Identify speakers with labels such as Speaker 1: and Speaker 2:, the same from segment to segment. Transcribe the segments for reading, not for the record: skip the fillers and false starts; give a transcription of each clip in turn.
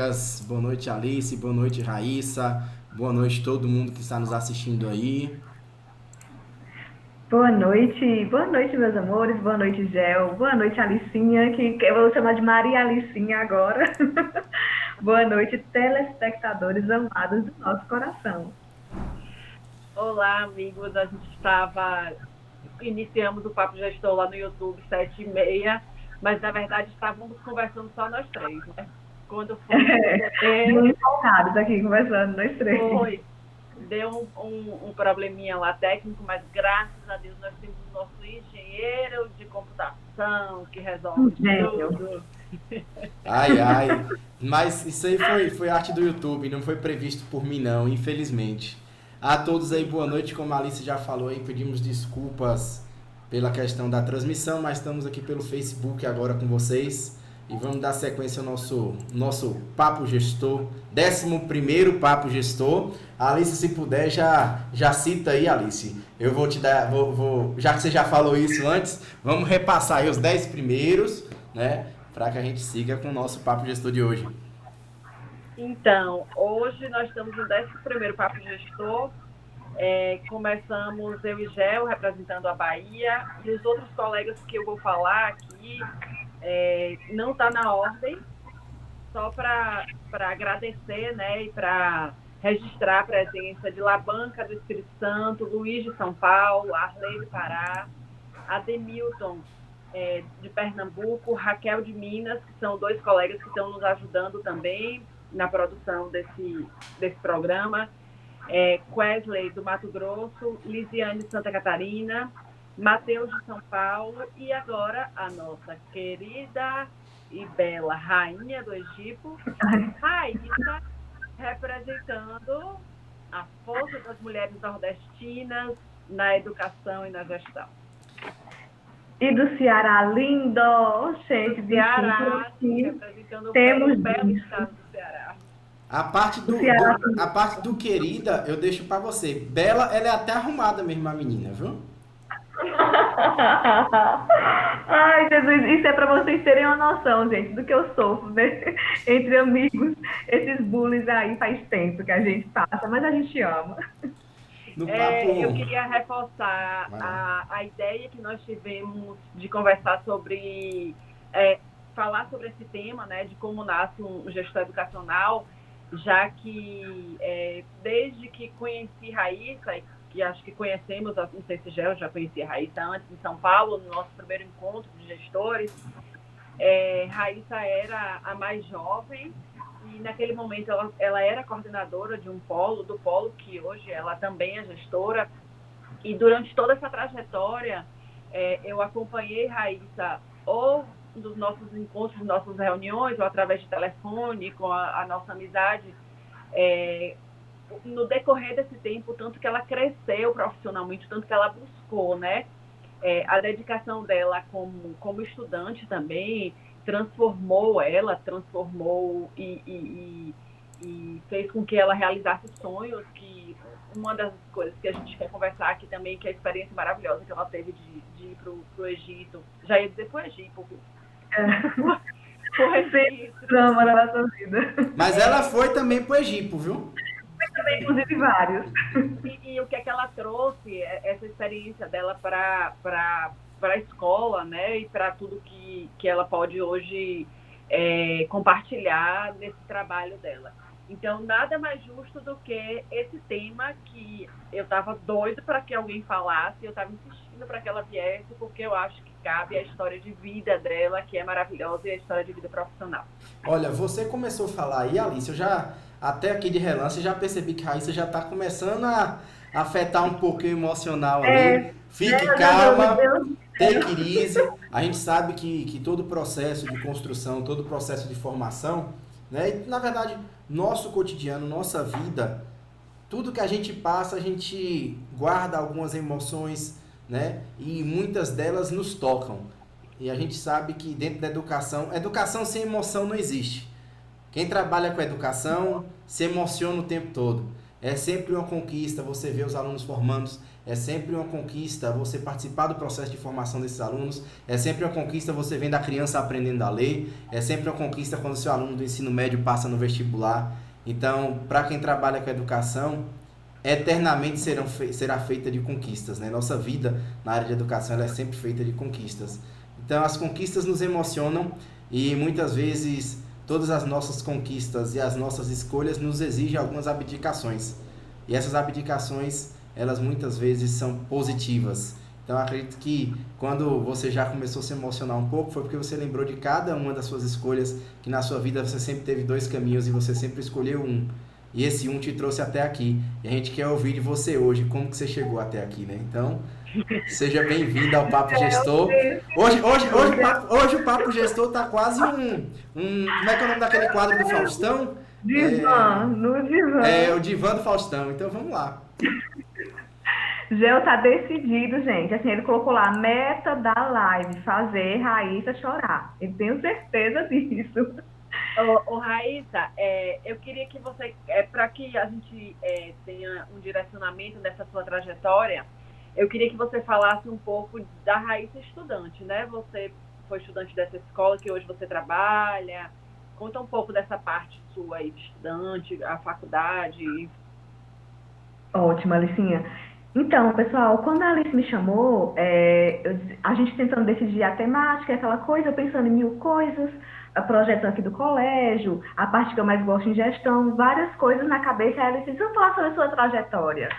Speaker 1: colegas, boa noite Alice, boa noite Raíssa, boa noite todo mundo que está nos assistindo aí.
Speaker 2: Boa noite, meus amores, boa noite, Gel, boa noite, Alicinha, que eu vou chamar de Maria Alicinha agora. Boa noite, telespectadores amados do nosso coração.
Speaker 3: Olá, amigos. A gente iniciamos o Papo Gestor lá no YouTube, 7h30, mas na verdade estávamos conversando só nós três, né? Quando foi
Speaker 2: Muito focados aqui conversando, nós três.
Speaker 3: deu um probleminha lá técnico, mas graças a Deus nós temos o nosso engenheiro de computação que resolve tudo.
Speaker 1: Ai, mas isso aí foi arte do YouTube, não foi previsto por mim não, infelizmente. A todos aí, boa noite, como a Alice já falou aí, pedimos desculpas pela questão da transmissão, mas estamos aqui pelo Facebook agora com vocês e vamos dar sequência ao nosso Papo Gestor, 11º Papo Gestor. Alice, se puder, já cita aí, Alice. Eu vou te dar, já que você já falou isso antes, vamos repassar aí os 10 primeiros, né, para que a gente siga com o nosso Papo Gestor de hoje.
Speaker 3: Então, hoje nós estamos no 11º Papo Gestor. Começamos eu e Gel representando a Bahia, e os outros colegas que eu vou falar aqui não está na ordem, só para agradecer, né, e para registrar a presença de Labanca do Espírito Santo, Luiz de São Paulo, Arley do Pará, Ademilton de Pernambuco, Raquel de Minas, que são dois colegas que estão nos ajudando também na produção desse programa, Wesley do Mato Grosso, Lisiane de Santa Catarina, Matheus de São Paulo e agora a nossa querida e bela rainha do Egito, Raíssa, representando a força das mulheres nordestinas na educação e na gestão.
Speaker 2: E do Ceará lindo, gente,
Speaker 3: do Ceará, representando
Speaker 2: temos
Speaker 3: o belo estado do Ceará.
Speaker 1: A parte do querida, eu deixo pra você. Bela, ela é até arrumada mesmo, a menina, viu?
Speaker 2: Ai, Jesus, isso é pra vocês terem uma noção, gente, do que eu sofro, né? Entre amigos, esses bullies aí faz tempo que a gente passa, mas a gente ama.
Speaker 3: Eu queria reforçar a ideia que nós tivemos de conversar sobre, falar sobre esse tema, né, de como nasce um gestor educacional, já que desde que conheci Raíssa, que acho que conhecemos, não sei se eu já conheci a Raíssa antes em São Paulo, no nosso primeiro encontro de gestores, Raíssa era a mais jovem e naquele momento ela era coordenadora de do polo, que hoje ela também é gestora, e durante toda essa trajetória eu acompanhei Raíssa ou dos nossos encontros, das nossas reuniões, ou através de telefone, com a nossa amizade, no decorrer desse tempo, tanto que ela cresceu profissionalmente, tanto que ela buscou, né? A dedicação dela como estudante também transformou e fez com que ela realizasse sonhos, que uma das coisas que a gente quer conversar aqui também, que é a experiência maravilhosa que ela teve de ir pro Egito. Já ia dizer pro Egito,
Speaker 2: Drama da nossa vida.
Speaker 1: Mas ela foi também pro Egito, viu?
Speaker 2: Foi também, inclusive, vários.
Speaker 3: E o que é que ela trouxe, essa experiência dela para a escola, né? E para tudo que ela pode hoje compartilhar nesse trabalho dela. Então, nada mais justo do que esse tema que eu estava doida para que alguém falasse, eu estava insistindo para que ela viesse, porque eu acho que cabe a história de vida dela, que é maravilhosa, e a história de vida profissional.
Speaker 1: Olha, você começou a falar aí, Alice, eu já, até aqui de relance, já percebi que a Raíssa já está começando a afetar um pouquinho o emocional ali. Fique calma, take it easy. A gente sabe que todo o processo de construção, todo o processo de formação, né, e, na verdade, nosso cotidiano, nossa vida, tudo que a gente passa, a gente guarda algumas emoções, né? E muitas delas nos tocam. E a gente sabe que dentro da educação sem emoção não existe. Quem trabalha com educação se emociona o tempo todo. É sempre uma conquista você ver os alunos formando, é sempre uma conquista você participar do processo de formação desses alunos, é sempre uma conquista você vendo a criança aprendendo a ler, é sempre uma conquista quando o seu aluno do ensino médio passa no vestibular. Então, para quem trabalha com educação, eternamente será feita de conquistas, né? Nossa vida na área de educação ela é sempre feita de conquistas. Então, as conquistas nos emocionam e muitas vezes todas as nossas conquistas e as nossas escolhas nos exigem algumas abdicações. E essas abdicações, elas muitas vezes são positivas. Então, eu acredito que quando você já começou a se emocionar um pouco, foi porque você lembrou de cada uma das suas escolhas, que na sua vida você sempre teve dois caminhos e você sempre escolheu um. E esse um te trouxe até aqui. E a gente quer ouvir de você hoje, como que você chegou até aqui, né? Então, seja bem-vindo ao Papo Gestor. Hoje o Papo Gestor tá quase como é que é o nome daquele quadro do Faustão?
Speaker 2: No divã.
Speaker 1: O divã do Faustão. Então, vamos lá.
Speaker 2: Gel tá decidido, gente. Assim, ele colocou lá, meta da live, fazer Raíssa chorar. Eu tenho certeza disso.
Speaker 3: Ô Raíssa, eu queria que você, para que a gente tenha um direcionamento dessa sua trajetória, eu queria que você falasse um pouco da Raíssa estudante, né? Você foi estudante dessa escola que hoje você trabalha. Conta um pouco dessa parte sua aí de estudante, a faculdade.
Speaker 2: Ótimo, Alicinha. Então, pessoal, quando a Alice me chamou, a gente tentando decidir a temática, aquela coisa, eu pensando em mil coisas, a projeto aqui do colégio, a parte que eu mais gosto em gestão, várias coisas na cabeça. Aí a Alice disse, vamos falar sobre a sua trajetória.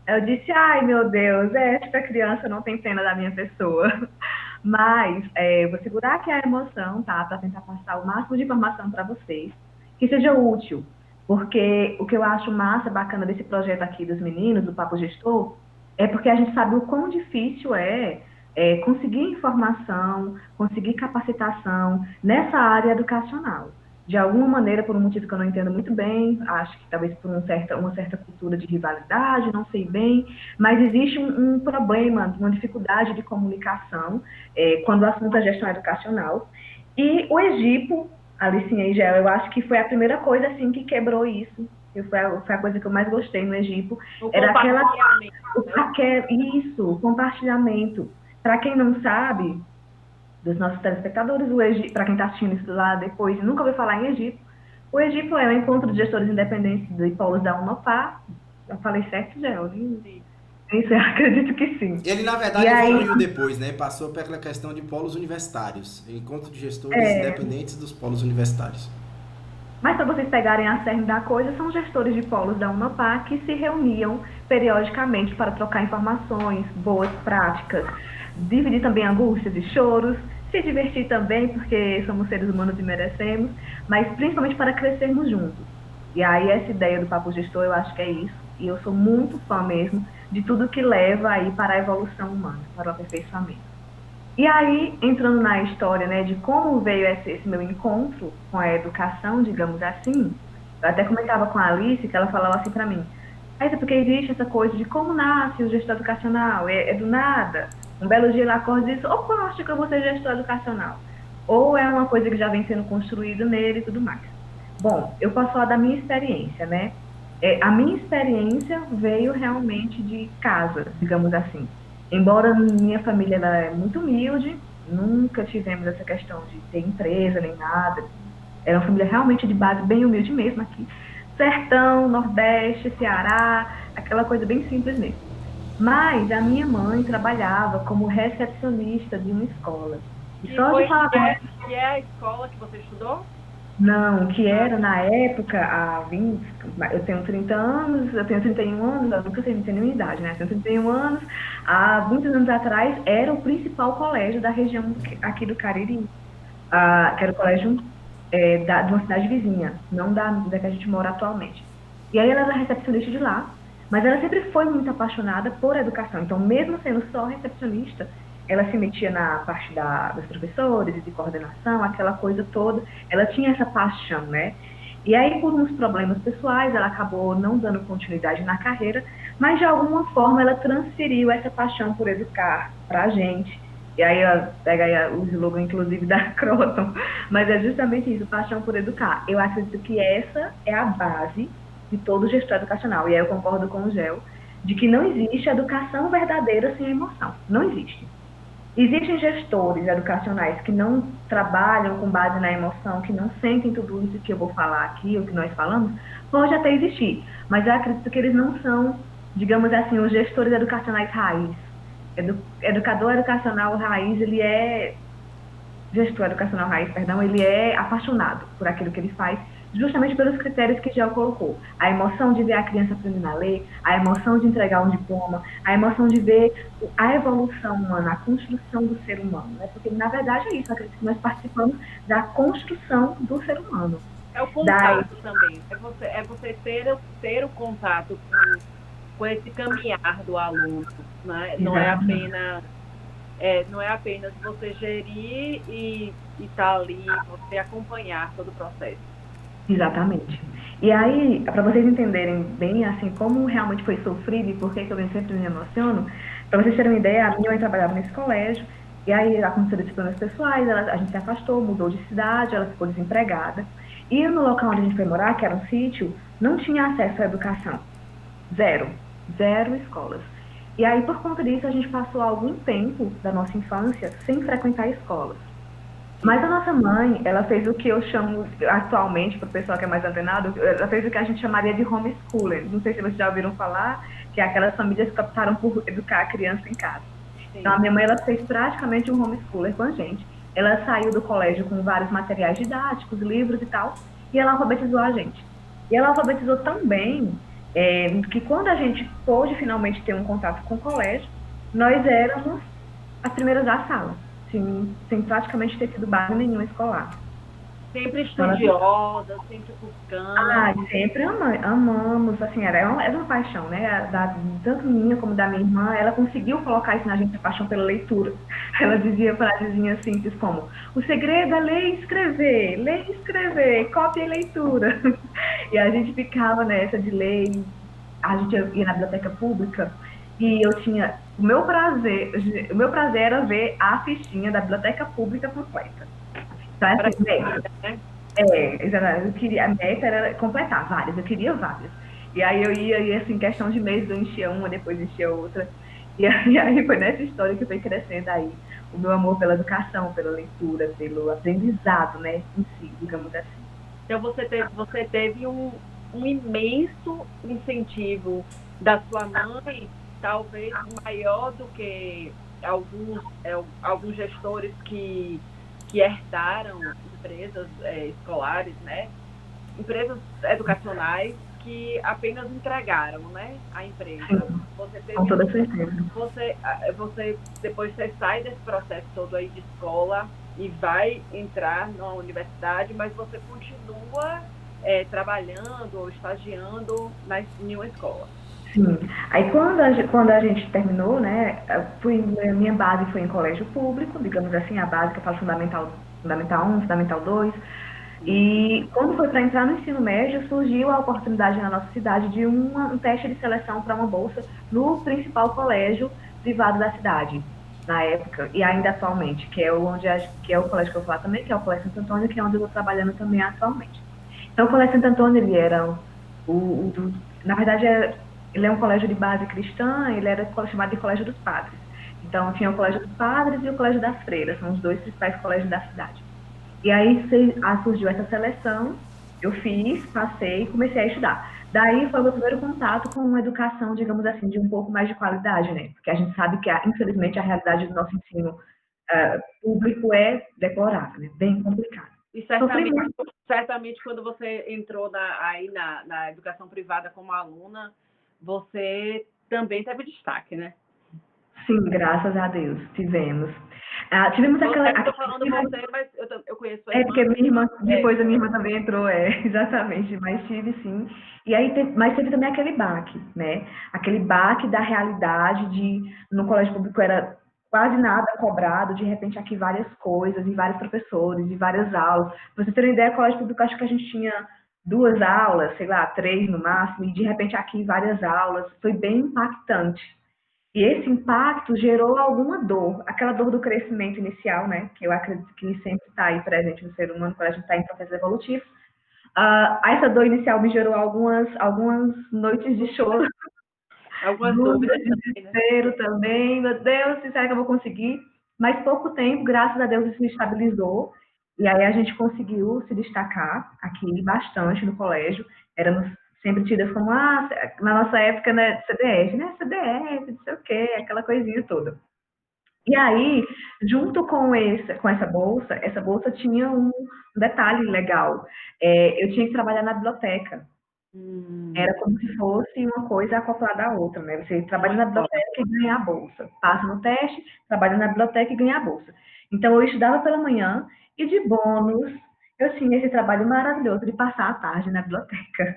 Speaker 2: Eu disse, ai meu Deus, esta criança não tem pena da minha pessoa. Mas vou segurar aqui a emoção, tá? Para tentar passar o máximo de informação para vocês, que seja útil. Porque o que eu acho massa, bacana desse projeto aqui dos meninos, do Papo Gestor, é porque a gente sabe o quão difícil conseguir informação, conseguir capacitação nessa área educacional. De alguma maneira, por um motivo que eu não entendo muito bem, acho que talvez por uma certa cultura de rivalidade, não sei bem, mas existe um problema, uma dificuldade de comunicação quando o assunto é gestão educacional. E o Egipo, Alicinha e Gel, eu acho que foi a primeira coisa assim que quebrou isso. Foi a coisa que eu mais gostei no Egipo.
Speaker 3: Era
Speaker 2: o compartilhamento. Para quem não sabe, dos nossos telespectadores, para quem está assistindo isso lá depois e nunca ouviu falar em Egipo, o Egipo é o encontro de gestores independentes de polos da Unopar. Eu falei certo, Gel? Sim. Isso, eu acredito que sim.
Speaker 1: Ele, na verdade, evoluiu depois, né? Passou pela questão de polos universitários. Encontro de gestores independentes dos polos universitários.
Speaker 2: Mas para vocês pegarem a cerne da coisa, são gestores de polos da Unopar que se reuniam periodicamente para trocar informações, boas práticas, dividir também angústias e choros, se divertir também, porque somos seres humanos e merecemos, mas principalmente para crescermos juntos. E aí essa ideia do Papo Gestor, eu acho que é isso, e eu sou muito fã mesmo de tudo que leva aí para a evolução humana, para o aperfeiçoamento. E aí, entrando na história, né, de como veio esse meu encontro com a educação, digamos assim, eu até comentava com a Alice, que ela falava assim para mim, porque existe essa coisa de como nasce o gestor educacional, é do nada. Um belo dia ela acorda e diz, opa, acho que eu vou ser gestor educacional. Ou é uma coisa que já vem sendo construída nele e tudo mais. Bom, eu posso falar da minha experiência, né? A minha experiência veio realmente de casa, digamos assim. Embora minha família ela é muito humilde, nunca tivemos essa questão de ter empresa nem nada. Era uma família realmente de base bem humilde mesmo aqui. Sertão, Nordeste, Ceará, aquela coisa bem simples mesmo. Mas a minha mãe trabalhava como recepcionista de uma escola.
Speaker 3: Que é a escola que você estudou?
Speaker 2: Não, que era na época, eu tenho 30 anos, eu tenho 31 anos, eu nunca sei nenhuma idade, né? Eu tenho 31 anos, há muitos anos atrás era o principal colégio da região aqui do Cariri, que era o colégio de uma cidade vizinha, não da que a gente mora atualmente. E aí ela era recepcionista de lá, mas ela sempre foi muito apaixonada por educação, então mesmo sendo só recepcionista, ela se metia na parte dos professores e de coordenação, aquela coisa toda. Ela tinha essa paixão, né? E aí, por uns problemas pessoais, ela acabou não dando continuidade na carreira, mas de alguma forma ela transferiu essa paixão por educar para a gente. E aí ela pega aí o slogan, inclusive, da Croton, mas é justamente isso, paixão por educar. Eu acredito que essa é a base de todo gestor educacional. E aí eu concordo com o Gel, de que não existe educação verdadeira sem emoção. Não existe. Existem gestores educacionais que não trabalham com base na emoção, que não sentem tudo isso que eu vou falar aqui, o que nós falamos, pode até existir, mas eu acredito que eles não são, digamos assim, os gestores educacionais raiz. Educador educacional raiz, ele é gestor educacional raiz, perdão, ele é apaixonado por aquilo que ele faz, justamente pelos critérios que já colocou. A emoção de ver a criança aprendendo a ler, a emoção de entregar um diploma, a emoção de ver a evolução humana, a construção do ser humano. Né? Porque, na verdade, é isso. Acredito que nós participamos da construção do ser humano.
Speaker 3: É o contato também. É você ter o contato com esse caminhar do aluno. Né? Não é apenas você gerir e estar ali, você acompanhar todo o processo.
Speaker 2: Exatamente. E aí, para vocês entenderem bem assim como realmente foi sofrido e por que eu sempre me emociono, para vocês terem uma ideia, a minha mãe trabalhava nesse colégio, e aí aconteceu disciplinas pessoais, a gente se afastou, mudou de cidade, ela ficou desempregada. E no local onde a gente foi morar, que era um sítio, não tinha acesso à educação. Zero escolas. E aí, por conta disso, a gente passou algum tempo da nossa infância sem frequentar escolas. Mas a nossa mãe, ela fez o que eu chamo atualmente, para o pessoal que é mais antenado, ela fez o que a gente chamaria de homeschooling. Não sei se vocês já ouviram falar, que é aquelas famílias que optaram por educar a criança em casa. Sim. Então a minha mãe, ela fez praticamente um homeschooler com a gente. Ela saiu do colégio com vários materiais didáticos, livros e tal, e ela alfabetizou a gente. E ela alfabetizou tão bem que quando a gente pôde finalmente ter um contato com o colégio, nós éramos as primeiras da sala. Sem praticamente ter tido base nenhuma escolar.
Speaker 3: Sempre estudiosa, sempre buscando.
Speaker 2: Sempre amamos, assim, era uma paixão, né? Tanto minha como da minha irmã, ela conseguiu colocar isso na gente, a paixão pela leitura. Ela dizia frasezinhas simples como: o segredo é ler e escrever, cópia e leitura. E a gente ficava nessa de ler, a gente ia na biblioteca pública, e eu tinha o meu prazer era ver a fichinha da biblioteca pública completa. Então, assim, a meta era completar várias, eu queria várias. E aí eu ia, e assim, questão de meses, eu enchia uma, depois enchia outra. E aí foi nessa história que foi crescendo aí o meu amor pela educação, pela leitura, pelo aprendizado, né, em si, digamos assim.
Speaker 3: Então você teve um imenso incentivo da sua mãe, talvez maior do que alguns gestores que herdaram empresas escolares, né? Empresas educacionais que apenas entregaram, né, a empresa.
Speaker 2: Com toda certeza.
Speaker 3: Você depois você sai desse processo todo aí de escola e vai entrar numa universidade, mas você continua trabalhando ou estagiando em uma escola.
Speaker 2: Sim. Aí quando a gente terminou, né, minha base foi em colégio público, digamos assim, a base que eu falo Fundamental 1, Fundamental 2. E quando foi para entrar no ensino médio, surgiu a oportunidade na nossa cidade de um teste de seleção para uma bolsa no principal colégio privado da cidade, na época, e ainda atualmente, que é o colégio que eu vou falar também, que é o Colégio Santo Antônio, que é onde eu estou trabalhando também atualmente. Então, o Colégio Santo Antônio, ele era na verdade, ele é um colégio de base cristã, ele era chamado de Colégio dos Padres. Então, tinha o Colégio dos Padres e o Colégio das Freiras, são os dois principais colégios da cidade. E aí surgiu essa seleção, eu fiz, passei e comecei a estudar. Daí foi o meu primeiro contato com uma educação, digamos assim, de um pouco mais de qualidade, né? Porque a gente sabe que, infelizmente, a realidade do nosso ensino público é deplorável, né? Bem complicado.
Speaker 3: E certamente quando você entrou na educação privada como aluna, você também teve destaque, né?
Speaker 2: Sim, graças a Deus, tivemos. Tivemos aquela.
Speaker 3: Eu estou falando você, mas eu conheço a irmã.
Speaker 2: Porque minha irmã, depois a minha irmã também entrou, exatamente, mas tive sim. E aí, mas teve também aquele baque, né? Aquele baque da realidade no colégio público era quase nada cobrado, de repente aqui várias coisas, e vários professores, e várias aulas. Pra você ter uma ideia, o colégio público, acho que a gente tinha 2 aulas, sei lá, 3 no máximo, e de repente aqui várias aulas. Foi bem impactante. E esse impacto gerou alguma dor, aquela dor do crescimento inicial, né? Que eu acredito que sempre está aí presente no ser humano quando a gente está em processos evolutivos. Essa dor inicial me gerou algumas noites de choro,
Speaker 3: Algumas
Speaker 2: dúvidas,
Speaker 3: dúvidas também, né?
Speaker 2: desespero também. Meu Deus, será que eu vou conseguir? Mas pouco tempo, graças a Deus, isso se estabilizou. E aí a gente conseguiu se destacar aqui bastante no colégio. Éramos sempre tidas como, na nossa época, né, CDF, né? CDF, não sei o quê, aquela coisinha toda. E aí, junto com essa bolsa tinha um detalhe legal. Eu tinha que trabalhar na biblioteca. Era como se fosse uma coisa acoplada à outra, né? Você trabalha na
Speaker 3: Muito bom.
Speaker 2: biblioteca e ganha a bolsa. Passa no teste, trabalha na biblioteca e ganha a bolsa. Então, eu estudava pela manhã e, de bônus, eu tinha esse trabalho maravilhoso de passar a tarde na biblioteca.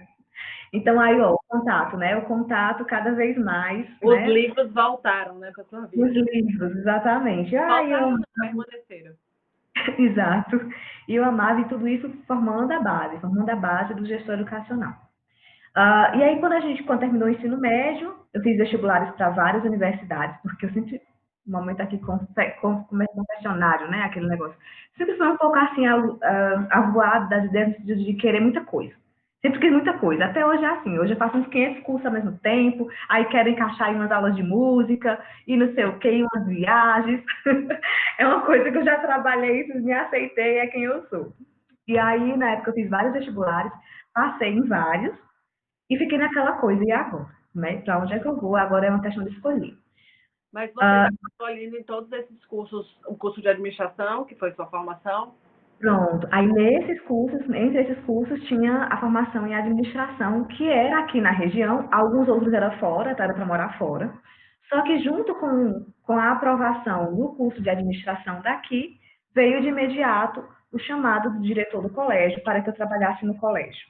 Speaker 2: Então, aí, ó, o contato, né? O contato cada vez mais,
Speaker 3: Os
Speaker 2: né?
Speaker 3: livros voltaram, né, para sua
Speaker 2: Os
Speaker 3: vida.
Speaker 2: livros, exatamente.
Speaker 3: Voltaram, não, permaneceram.
Speaker 2: Exato. E eu amava e tudo isso formando a base do gestor educacional. E aí, quando terminou o ensino médio, eu fiz vestibulares para várias universidades, porque eu sempre, um momento aqui com confessionário, né, aquele negócio, sempre fui um pouco assim, avoada das ideias de querer muita coisa. Sempre quis muita coisa. Até hoje é assim. Hoje eu faço uns 500 cursos ao mesmo tempo, aí quero encaixar em umas aulas de música, e não sei o que, umas viagens. É uma coisa que eu já trabalhei, me aceitei, é quem eu sou. E aí, na época, eu fiz vários vestibulares, passei em vários, e fiquei naquela coisa, e agora? Né? Para onde é que eu vou? Agora é uma questão de escolher.
Speaker 3: Mas você está escolhendo em todos esses cursos, o curso de administração, que foi sua formação?
Speaker 2: Pronto. Aí nesses cursos, entre esses cursos, tinha a formação em administração, que era aqui na região, alguns outros era fora, tá? Era para morar fora. Só que junto com a aprovação no curso de administração daqui, veio de imediato o chamado do diretor do colégio para que eu trabalhasse no colégio.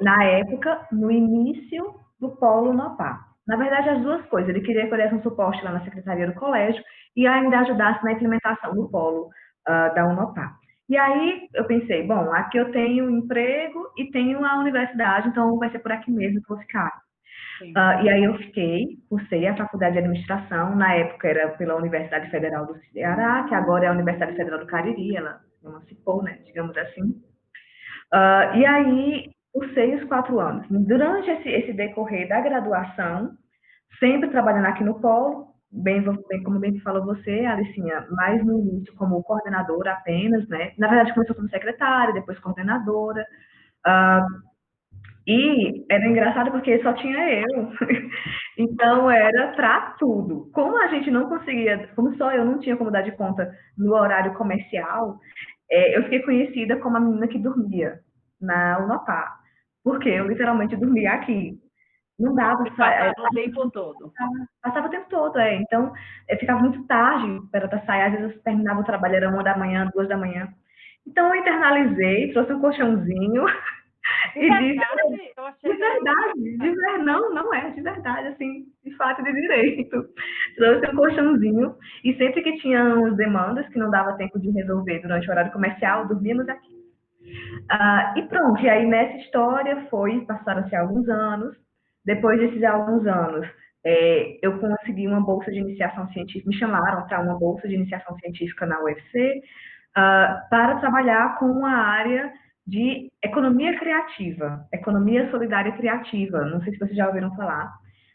Speaker 2: Na época, no início do Polo Nopá. Na verdade, as duas coisas. Ele queria que eu desse um suporte lá na secretaria do colégio e ainda ajudasse na implementação do Polo da Unopá. E aí eu pensei, bom, aqui eu tenho um emprego e tenho a universidade, então vai ser por aqui mesmo que eu vou ficar. E aí eu cursei a faculdade de administração, na época era pela Universidade Federal do Ceará, que agora é a Universidade Federal do Cariri, ela emancipou, né, digamos assim. E aí, cursei os 4 anos. Durante esse decorrer da graduação, sempre trabalhando aqui no Polo, como bem falou você, Alicinha, mais no início como coordenadora apenas, né? Na verdade, começou como secretária, depois coordenadora. E era engraçado porque só tinha eu. Então, era para tudo. Como a gente não conseguia, como só eu não tinha como dar de conta no horário comercial, eu fiquei conhecida como a menina que dormia na Unopá, porque eu literalmente dormia aqui. Não dava,
Speaker 3: Passava o tempo todo.
Speaker 2: passava o tempo todo, então eu ficava muito tarde para sair, às vezes eu terminava o trabalho, era 1 da manhã, 2 da manhã. Então eu internalizei, trouxe um colchãozinho
Speaker 3: De
Speaker 2: e disse,
Speaker 3: verdade, eu achei
Speaker 2: de
Speaker 3: que era
Speaker 2: verdade, não é, de verdade, assim, de fato e de direito. Trouxe um colchãozinho e sempre que tinha umas demandas que não dava tempo de resolver durante o horário comercial, dormíamos aqui. E pronto, e aí nessa história passaram-se alguns anos. Depois desses alguns anos, eu consegui uma bolsa de iniciação científica, me chamaram para uma bolsa de iniciação científica na UFC, para trabalhar com a área de economia criativa, economia solidária criativa. Não sei se vocês já ouviram falar,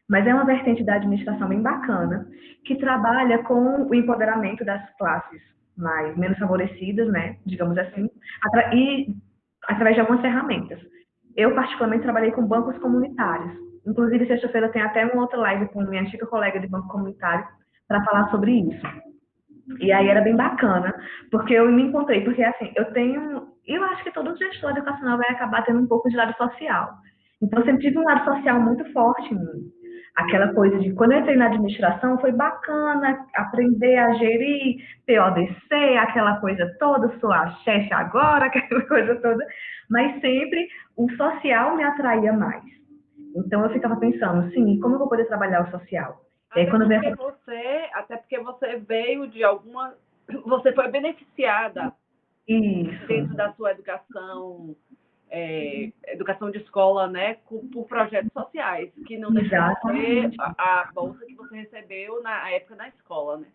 Speaker 2: mas é uma vertente da administração bem bacana, que trabalha com o empoderamento das classes menos favorecidas, né, digamos assim, e através de algumas ferramentas. Eu, particularmente, trabalhei com bancos comunitários. Inclusive, sexta-feira tem até uma outra live com minha antiga colega de banco comunitário para falar sobre isso. E aí era bem bacana, porque eu me encontrei, porque assim, eu acho que todo gestor educacional vai acabar tendo um pouco de lado social. Então, eu sempre tive um lado social muito forte em mim. Aquela coisa de, quando eu entrei na administração, foi bacana aprender a gerir PODC, aquela coisa toda, sou a chefe agora, aquela coisa toda, mas sempre o social me atraía mais. Então, eu ficava pensando, sim, como eu vou poder trabalhar o social? E aí,
Speaker 3: até porque você veio de alguma... Você foi beneficiada dentro da sua educação, educação de escola, né, por projetos sociais, que não deixou de ser a bolsa que você recebeu na época na escola, né?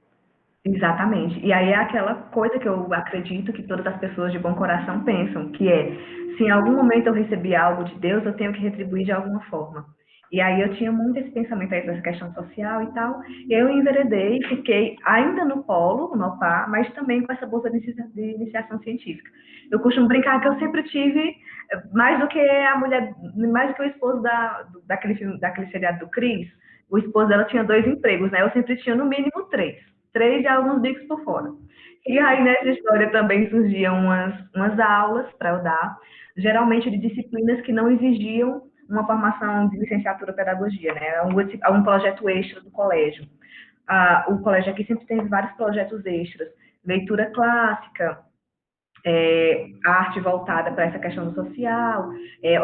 Speaker 2: Exatamente. E aí é aquela coisa que eu acredito que todas as pessoas de bom coração pensam, que é, se em algum momento eu recebi algo de Deus, eu tenho que retribuir de alguma forma. E aí eu tinha muito esse pensamento aí dessa questão social e tal, e eu enveredei, fiquei ainda no polo, no OPA, mas também com essa bolsa de iniciação científica. Eu costumo brincar que eu sempre tive mais do que a mulher, mais do que o esposo daquele seriado do Chris, o esposo dela tinha 2 empregos, né? Eu sempre tinha no mínimo 3. 3 e alguns bicos por fora. E aí, nessa história, também surgiam umas aulas para eu dar, geralmente de disciplinas que não exigiam uma formação de licenciatura em pedagogia, né? É um projeto extra do colégio. O colégio aqui sempre tem vários projetos extras, leitura clássica, arte voltada para essa questão do social,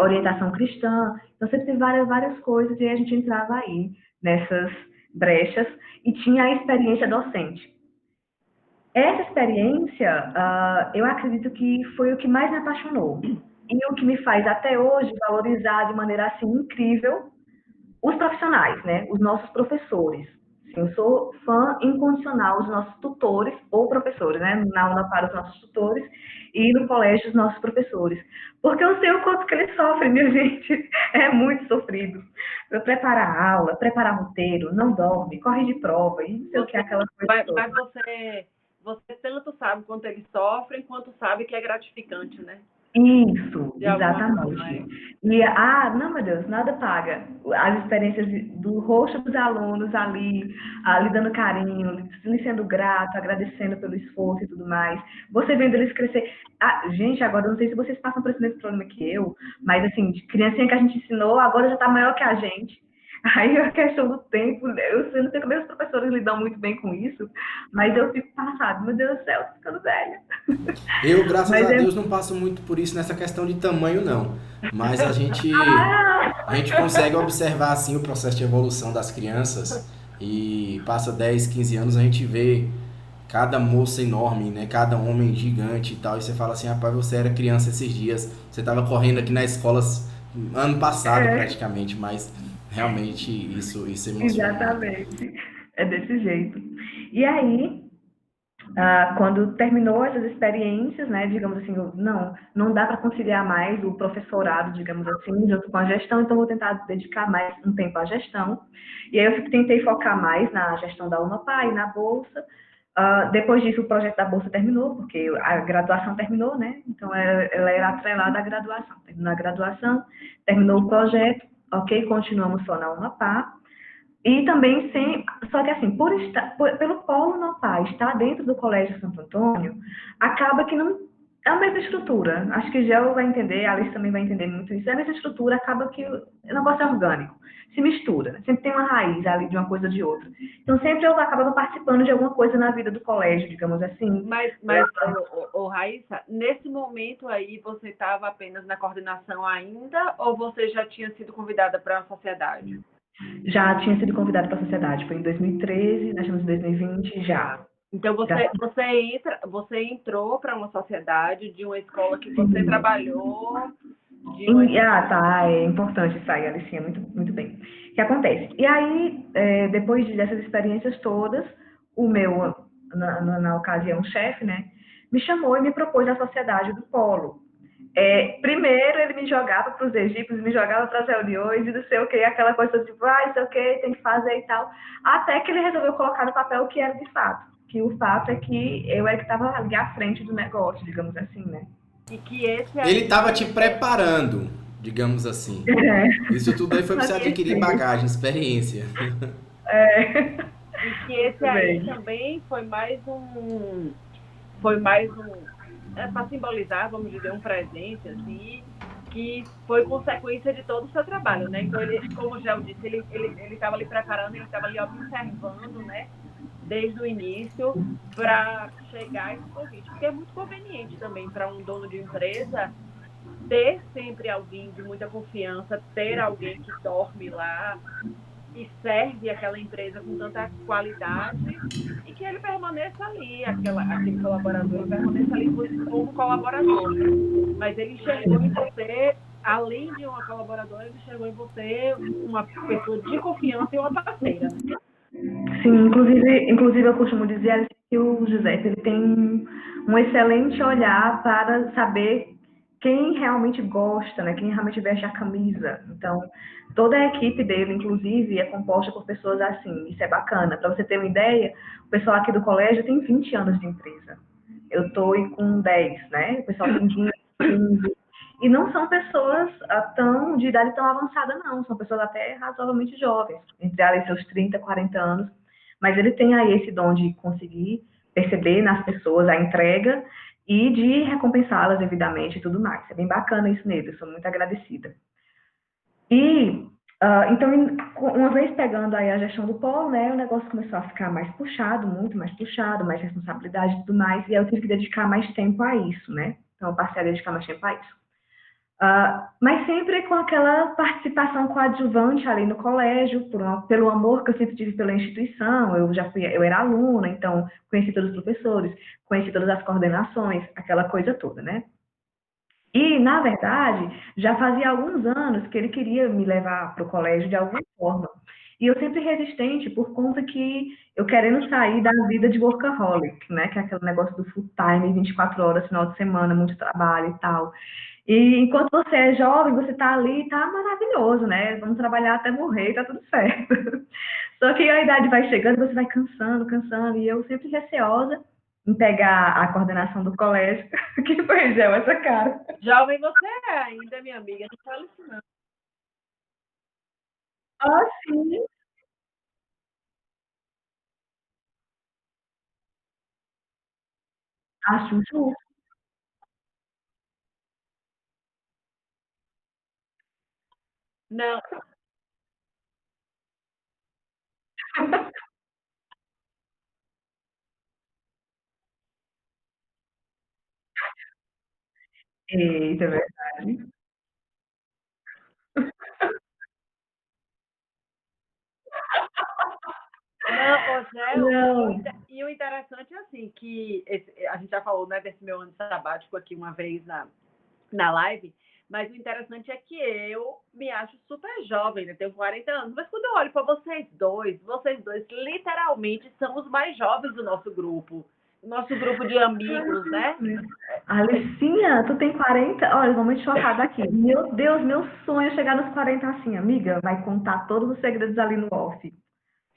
Speaker 2: orientação cristã. Então, sempre tem várias coisas e a gente entrava aí nessas brechas e tinha a experiência docente. Essa experiência, eu acredito que foi o que mais me apaixonou. E o que me faz até hoje valorizar de maneira assim incrível os profissionais, né? Os nossos professores. Sim, eu sou fã incondicional dos nossos tutores ou professores, né? Na Unapar, os nossos tutores e no colégio, os nossos professores. Porque eu sei o quanto que eles sofrem, minha gente. É muito sofrido. Eu preparar a aula, preparar roteiro, não dorme, corre de prova e não sei o que, aquela coisa toda.
Speaker 3: Mas você tanto sabe quanto eles sofrem, quanto sabe que é gratificante, né?
Speaker 2: Isso,
Speaker 3: De alguma forma,
Speaker 2: exatamente. E, não, meu Deus, nada paga. As experiências do rosto dos alunos ali dando carinho, lhe sendo grato, agradecendo pelo esforço e tudo mais. Você vendo eles crescer. Gente, agora eu não sei se vocês passam por esse mesmo problema que eu, mas assim, de criancinha que a gente ensinou, agora já está maior que a gente. Aí a questão do tempo, eu não sei como os professores lidam muito bem com isso, mas eu fico passada, meu Deus do céu, tô ficando velha.
Speaker 1: Eu, graças a Deus, não passo muito por isso nessa questão de tamanho, não. Mas a gente consegue observar, assim, o processo de evolução das crianças e passa 10, 15 anos, a gente vê cada moça enorme, né? Cada homem gigante e tal. E você fala assim, rapaz, você era criança esses dias, você estava correndo aqui na escola ano passado praticamente, mas realmente isso emociona.
Speaker 2: Exatamente, é desse jeito. E aí, quando terminou essas experiências, né, digamos assim, não dá para conciliar mais o professorado, digamos assim, junto com a gestão, então vou tentar dedicar mais um tempo à gestão. E aí eu tentei focar mais na gestão da Unopar e na Bolsa. Depois disso, o projeto da Bolsa terminou, porque a graduação terminou, né? Então, ela era atrelada à graduação. Terminou a graduação, terminou o projeto, ok? Continuamos só na Unopar. E também só que assim, pelo polo Unopar estar dentro do Colégio Santo Antônio, acaba que não é a mesma estrutura. Acho que Gel vai entender, a Alice também vai entender muito isso. É a mesma estrutura, acaba que o negócio é orgânico, se mistura, sempre tem uma raiz ali de uma coisa ou de outra. Então sempre eu acabava participando de alguma coisa na vida do colégio, digamos assim.
Speaker 3: Mas Raíssa, nesse momento aí você estava apenas na coordenação ainda ou você já tinha sido convidada para a sociedade?
Speaker 2: Já tinha sido convidada para a sociedade, foi em 2013, nós estamos em 2020 já.
Speaker 3: Então você entrou para uma sociedade de uma escola que você trabalhou.
Speaker 2: Tá, é importante isso aí, Alicinha, muito, muito bem. O que acontece? E aí, depois dessas experiências todas, o meu, na ocasião, chefe, né, me chamou e me propôs a sociedade do Polo. Primeiro ele me jogava para os egípcios, me jogava para as reuniões e não sei o que, aquela coisa de não sei o que, tem que fazer e tal, até que ele resolveu colocar no papel o que era de fato, que o fato é que eu era que estava ali à frente do negócio, digamos assim, né?
Speaker 3: E que
Speaker 1: ele estava te preparando, digamos assim. Isso tudo aí foi para você adquirir bagagem, experiência.
Speaker 3: E que esse aí também foi mais um para simbolizar, vamos dizer, um presente, assim, que foi consequência de todo o seu trabalho, né? Então, ele, como o Gel disse, ele estava ali preparando, ele estava ali observando, né? Desde o início, para chegar a esse convite. Porque é muito conveniente também para um dono de empresa ter sempre alguém de muita confiança, ter alguém que dorme lá e serve aquela empresa com tanta qualidade e que ele permaneça ali, aquele colaborador permaneça ali como colaborador. Mas ele enxergou em você, além de uma colaboradora, ele enxergou em você uma pessoa de confiança e uma parceira.
Speaker 2: Sim, inclusive eu costumo dizer que o José ele tem um excelente olhar para saber quem realmente gosta, né? Quem realmente veste a camisa. Então, toda a equipe dele, inclusive, é composta por pessoas assim. Isso é bacana. Para você ter uma ideia, o pessoal aqui do colégio tem 20 anos de empresa. Eu estou com 10, né? O pessoal tem 20, 15. E não são pessoas de idade tão avançada, não. São pessoas até razoavelmente jovens, entre ali seus 30, 40 anos. Mas ele tem aí esse dom de conseguir perceber nas pessoas a entrega e de recompensá-las devidamente e tudo mais. É bem bacana isso nele, eu sou muito agradecida. E, então, uma vez pegando aí a gestão do polo, né, o negócio começou a ficar mais puxado, muito mais puxado, mais responsabilidade e tudo mais, e aí eu tive que dedicar mais tempo a isso, né? Então, eu passei a dedicar mais tempo a isso. Mas sempre com aquela participação coadjuvante ali no colégio, pelo amor que eu sempre tive pela instituição. Eu era aluna, então conheci todos os professores, conheci todas as coordenações, aquela coisa toda, né? E, na verdade, já fazia alguns anos que ele queria me levar para o colégio de alguma forma. E eu sempre resistente por conta que eu querendo sair da vida de workaholic, né? Que é aquele negócio do full time, 24 horas, final de semana, muito trabalho e tal. E enquanto você é jovem, você tá ali, tá maravilhoso, né? Vamos trabalhar até morrer, tá tudo certo. Só que a idade vai chegando, você vai cansando, cansando, e eu sempre receosa em pegar a coordenação do colégio, que foi Gel, essa cara.
Speaker 3: Jovem você é ainda, minha amiga, não fala isso não.
Speaker 2: Ah, sim, acho justo.
Speaker 3: Não,
Speaker 2: Eita, é verdade.
Speaker 3: não, ô, Gel,
Speaker 2: Não.
Speaker 3: e o interessante é assim, que a gente já falou, né, desse meu ano sabático aqui uma vez na live, mas o interessante é que eu me acho super jovem, né? Tenho 40 anos, mas quando eu olho para vocês dois literalmente são os mais jovens do nosso grupo. O nosso grupo de amigos, né?
Speaker 2: Alicinha, tu tem 40? Olha, eu vou muito chocada aqui. Meu Deus, meu sonho é chegar nos 40 assim, amiga. Vai contar todos os segredos ali no off.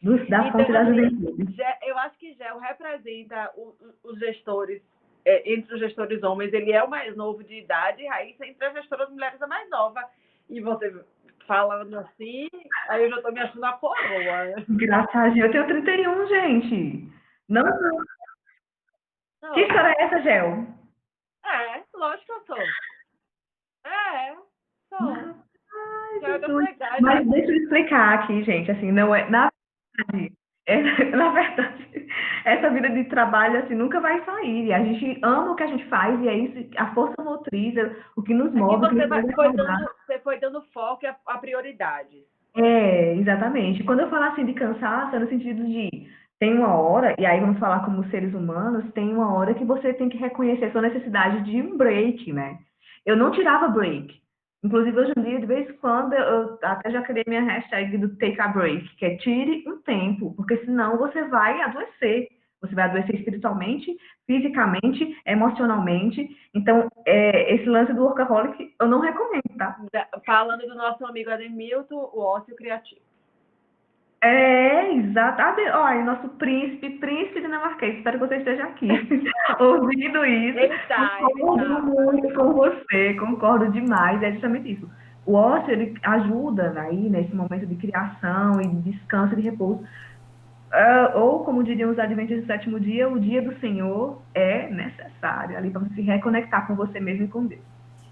Speaker 2: Da
Speaker 3: Então,
Speaker 2: fonte da
Speaker 3: assim,
Speaker 2: juventude.
Speaker 3: eu acho que Gel representa os gestores, entre os gestores homens, ele é o mais novo de idade, aí entre as gestoras mulheres é mais nova. E você falando assim, aí eu já tô me achando a coroa.
Speaker 2: Graças a Deus. Eu tenho 31, gente. Não, que
Speaker 3: Não,
Speaker 2: história é essa, Gel?
Speaker 3: lógico que eu sou. É, sou.
Speaker 2: Ai,
Speaker 3: Já é da
Speaker 2: Jesus.
Speaker 3: sua idade.
Speaker 2: Mas deixa eu explicar aqui, gente. Assim, não é. Na verdade, na verdade, essa vida de trabalho assim nunca vai sair. A gente ama o que a gente faz e é isso, a força motriz, o que nos
Speaker 3: É que
Speaker 2: move, o que
Speaker 3: você
Speaker 2: nos faz acordar.
Speaker 3: você foi dando foco a prioridades.
Speaker 2: É, exatamente. Quando eu falo assim de cansaço, é no sentido de tem uma hora, e aí vamos falar como seres humanos, tem uma hora que você tem que reconhecer a sua necessidade de um break, né? Eu não tirava break. Inclusive, hoje em dia, de vez em quando, eu até já criei minha hashtag do take a break, que é tire um tempo, porque senão você vai adoecer. Você vai adoecer espiritualmente, fisicamente, emocionalmente. Então, esse lance do workaholic, eu não recomendo, tá?
Speaker 3: Falando do nosso amigo Ademilton, o ócio criativo.
Speaker 2: É, exato. Olha, nosso príncipe dinamarquês, espero que você esteja aqui ouvindo isso.
Speaker 3: Ele
Speaker 2: Concordo
Speaker 3: tá.
Speaker 2: muito com você, concordo demais, é justamente isso. O ócio, ele ajuda aí nesse momento de criação e de descanso e de repouso. Ou, como diriam os adventistas do sétimo dia, o dia do Senhor é necessário ali para você se reconectar com você mesmo e com Deus.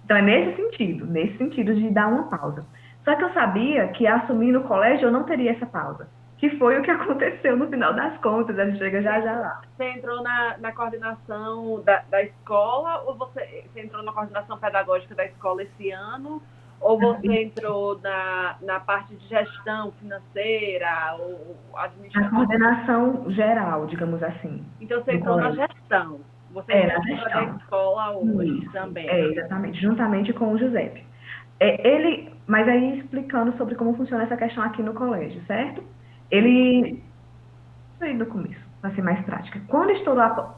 Speaker 2: Então, é nesse sentido de dar uma pausa. Só que eu sabia que assumir no colégio eu não teria essa pausa. Que foi o que aconteceu no final das contas. A gente chega já já lá.
Speaker 3: Você entrou na coordenação da escola ou você entrou na coordenação pedagógica da escola esse ano? Ou você entrou na parte de gestão financeira ou
Speaker 2: A
Speaker 3: administrativa?
Speaker 2: coordenação geral, digamos assim.
Speaker 3: Então você
Speaker 2: Do
Speaker 3: entrou na
Speaker 2: colégio.
Speaker 3: gestão. Você é
Speaker 2: Na
Speaker 3: gestora da
Speaker 2: gestão.
Speaker 3: escola hoje
Speaker 2: Isso.
Speaker 3: também.
Speaker 2: Exatamente. Juntamente com o Giuseppe. Mas aí explicando sobre como funciona essa questão aqui no colégio, certo? Ele, aí no começo, para ser mais prática. Quando estourou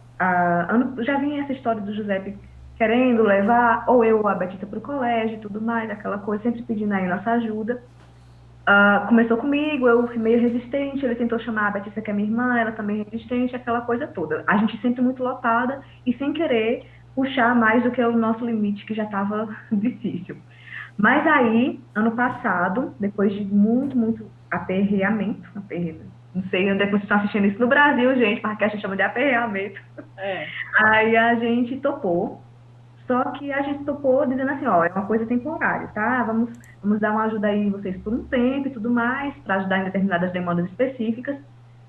Speaker 2: já vinha essa história do Giuseppe querendo levar, ou eu ou a Betita para o colégio e tudo mais, aquela coisa, sempre pedindo aí nossa ajuda. Começou comigo, eu fui meio resistente, ele tentou chamar a Betita, que é minha irmã, ela também resistente, aquela coisa toda. A gente sempre muito lotada e sem querer puxar mais do que o nosso limite, que já estava difícil. Mas aí, ano passado, depois de muito aperreamento, não sei onde é que vocês estão assistindo isso no Brasil, gente, porque a gente chama de aperreamento. Aí a gente topou. Só que a gente topou dizendo assim, ó, é uma coisa temporária, tá? Vamos dar uma ajuda aí vocês por um tempo e tudo mais, para ajudar em determinadas demandas específicas.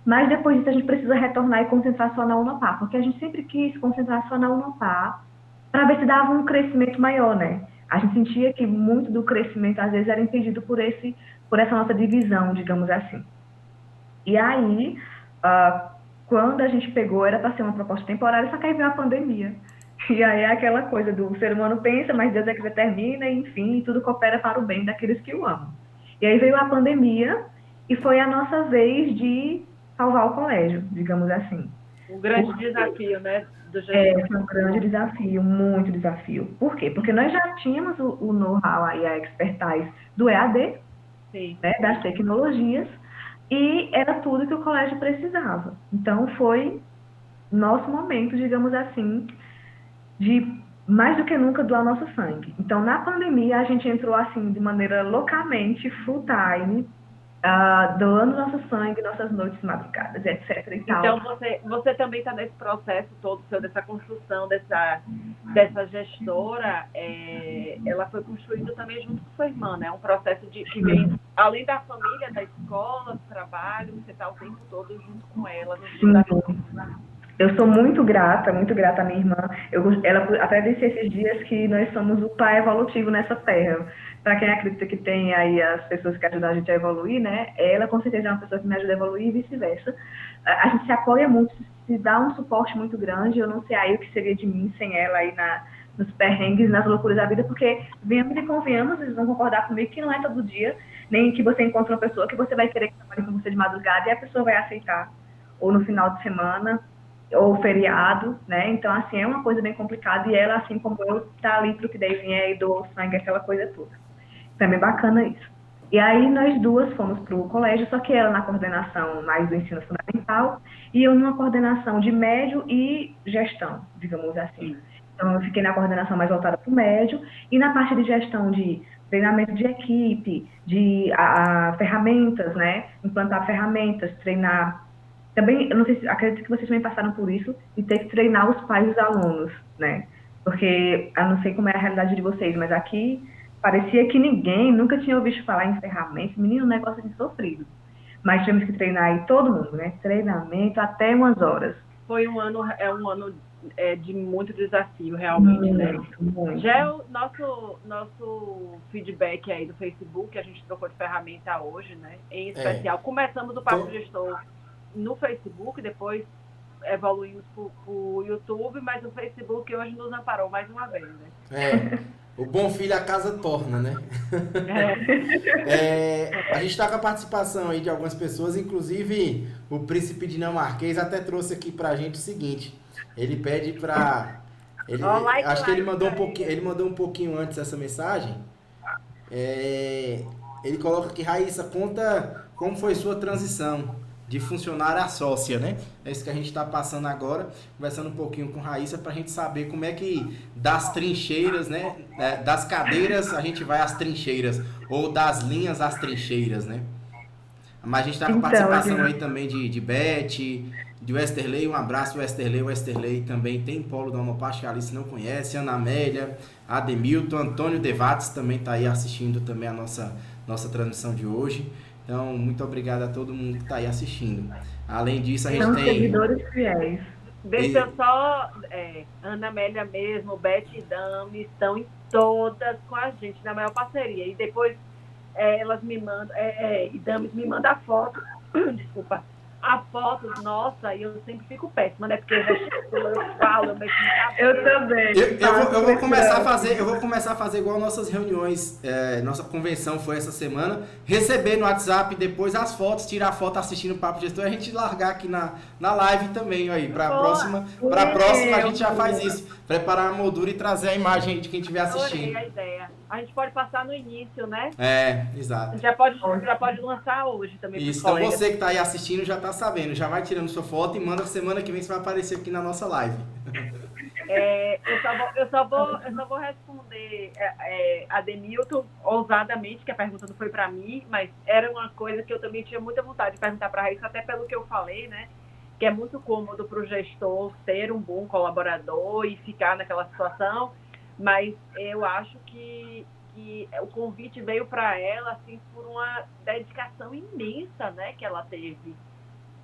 Speaker 2: Mas depois disso a gente precisa retornar e concentrar só na Unopar, porque a gente sempre quis concentrar só na Unopar, para ver se dava um crescimento maior, né? A gente sentia que muito do crescimento, às vezes, era impedido por essa nossa divisão, digamos assim. E aí, quando a gente pegou, era para ser uma proposta temporária, só que aí veio a pandemia. E aí é aquela coisa do ser humano pensa, mas Deus é que determina, enfim, tudo coopera para o bem daqueles que o amam. E aí veio a pandemia e foi a nossa vez de salvar o colégio, digamos assim.
Speaker 3: Um grande desafio, né?
Speaker 2: Foi um grande desafio, muito desafio. Por quê? Porque nós já tínhamos o know-how e a expertise do EAD, né, das tecnologias, e era tudo que o colégio precisava. Então foi nosso momento, digamos assim, de mais do que nunca doar nosso sangue. Então, na pandemia, a gente entrou assim de maneira loucamente, full time, doando nosso sangue, nossas noites madrugadas, etc. E tal.
Speaker 3: Então, você também está nesse processo todo, dessa construção, dessa gestora, ela foi construída também junto com sua irmã, né? Um processo que vem, além da família, da escola, do trabalho, você está o tempo todo junto com ela.
Speaker 2: Eu sou muito grata à minha irmã. Ela até disse esses dias que nós somos o pai evolutivo nessa terra. Para quem acredita que tem aí as pessoas que ajudam a gente a evoluir, né? Ela com certeza é uma pessoa que me ajuda a evoluir e vice-versa. A gente se apoia muito, se dá um suporte muito grande. Eu não sei aí o que seria de mim sem ela aí nos perrengues, nas loucuras da vida, porque venhamos e convenhamos, eles vão concordar comigo que não é todo dia, nem que você encontra uma pessoa que você vai querer que trabalhe com você de madrugada e a pessoa vai aceitar, ou no final de semana, ou feriado, né? Então, assim, é uma coisa bem complicada e ela, assim como eu, tá ali pro que daí vier e doa o sangue, aquela coisa toda. Então, é bem bacana isso. E aí, nós duas fomos pro colégio, só que ela na coordenação mais do ensino fundamental e eu numa coordenação de médio e gestão, digamos assim. Então, eu fiquei na coordenação mais voltada pro médio e na parte de gestão de treinamento de equipe, de ferramentas, né? Implantar ferramentas, treinar. Também, eu não sei, acredito que vocês também passaram por isso, e ter que treinar os pais dos alunos, né? Porque, eu não sei como é a realidade de vocês, mas aqui parecia que ninguém nunca tinha ouvido falar em ferramentas. Menino, um negócio de sofrido. Mas tivemos que treinar aí todo mundo, né? Treinamento até umas horas.
Speaker 3: Foi um ano de muito desafio, realmente, né?
Speaker 2: Muito.
Speaker 3: Já o nosso feedback aí do Facebook, a gente trocou de ferramenta hoje, né? Em especial, começamos o Papo Gestor no Facebook, depois evoluímos para o YouTube, mas o Facebook hoje nos amparou mais uma vez, né?
Speaker 1: O bom filho a casa torna, né? A gente está com a participação aí de algumas pessoas, inclusive o príncipe dinamarquês até trouxe aqui pra gente o seguinte, ele pede pra... acho que ele mandou um pouquinho antes essa mensagem. Ele coloca aqui, Raíssa, conta como foi sua transição de funcionária a sócia, né? É isso que a gente está passando agora, conversando um pouquinho com Raíssa para a gente saber como é que das trincheiras, né? Das cadeiras a gente vai às trincheiras, ou das linhas às trincheiras, né? Mas a gente está com participação aí também de Beth, de Westerley, um abraço Westerley. O Westerley também tem polo da Unopar, que a Alice não conhece, Ana Amélia, Ademilton, Antônio Devates também está aí assistindo também a nossa transmissão de hoje. Então, muito obrigado a todo mundo que está aí assistindo. Além disso, a gente
Speaker 2: São
Speaker 1: tem...
Speaker 2: seguidores fiéis.
Speaker 3: Deixa eu só... Ana Amélia mesmo, Beth e Dami estão em todas com a gente, na maior parceria. E depois elas me mandam... e Dami me manda a foto... Desculpa. a foto, nossa, eu sempre fico péssima, né? Porque eu falo, eu mexo no cabelo.
Speaker 2: Eu também.
Speaker 1: Eu vou começar a fazer igual nossas reuniões, nossa convenção foi essa semana, receber no WhatsApp depois as fotos, tirar a foto assistindo o Papo Gestor e a gente largar aqui na live também, aí, pra próxima a gente já faz isso, preparar a moldura e trazer a imagem de quem estiver assistindo.
Speaker 3: Adorei a ideia. A gente pode passar no início, né?
Speaker 1: Exato.
Speaker 3: Já pode lançar hoje também.
Speaker 1: Isso, então você que está aí assistindo já está sabendo, já vai tirando sua foto e manda semana que vem você vai aparecer aqui na nossa live.
Speaker 3: Eu só vou responder a Denilton ousadamente, que a pergunta não foi para mim, mas era uma coisa que eu também tinha muita vontade de perguntar para a Raíssa, até pelo que eu falei, né? Que é muito cômodo para o gestor ser um bom colaborador e ficar naquela situação, mas eu acho que o convite veio para ela assim por uma dedicação imensa, né, que ela teve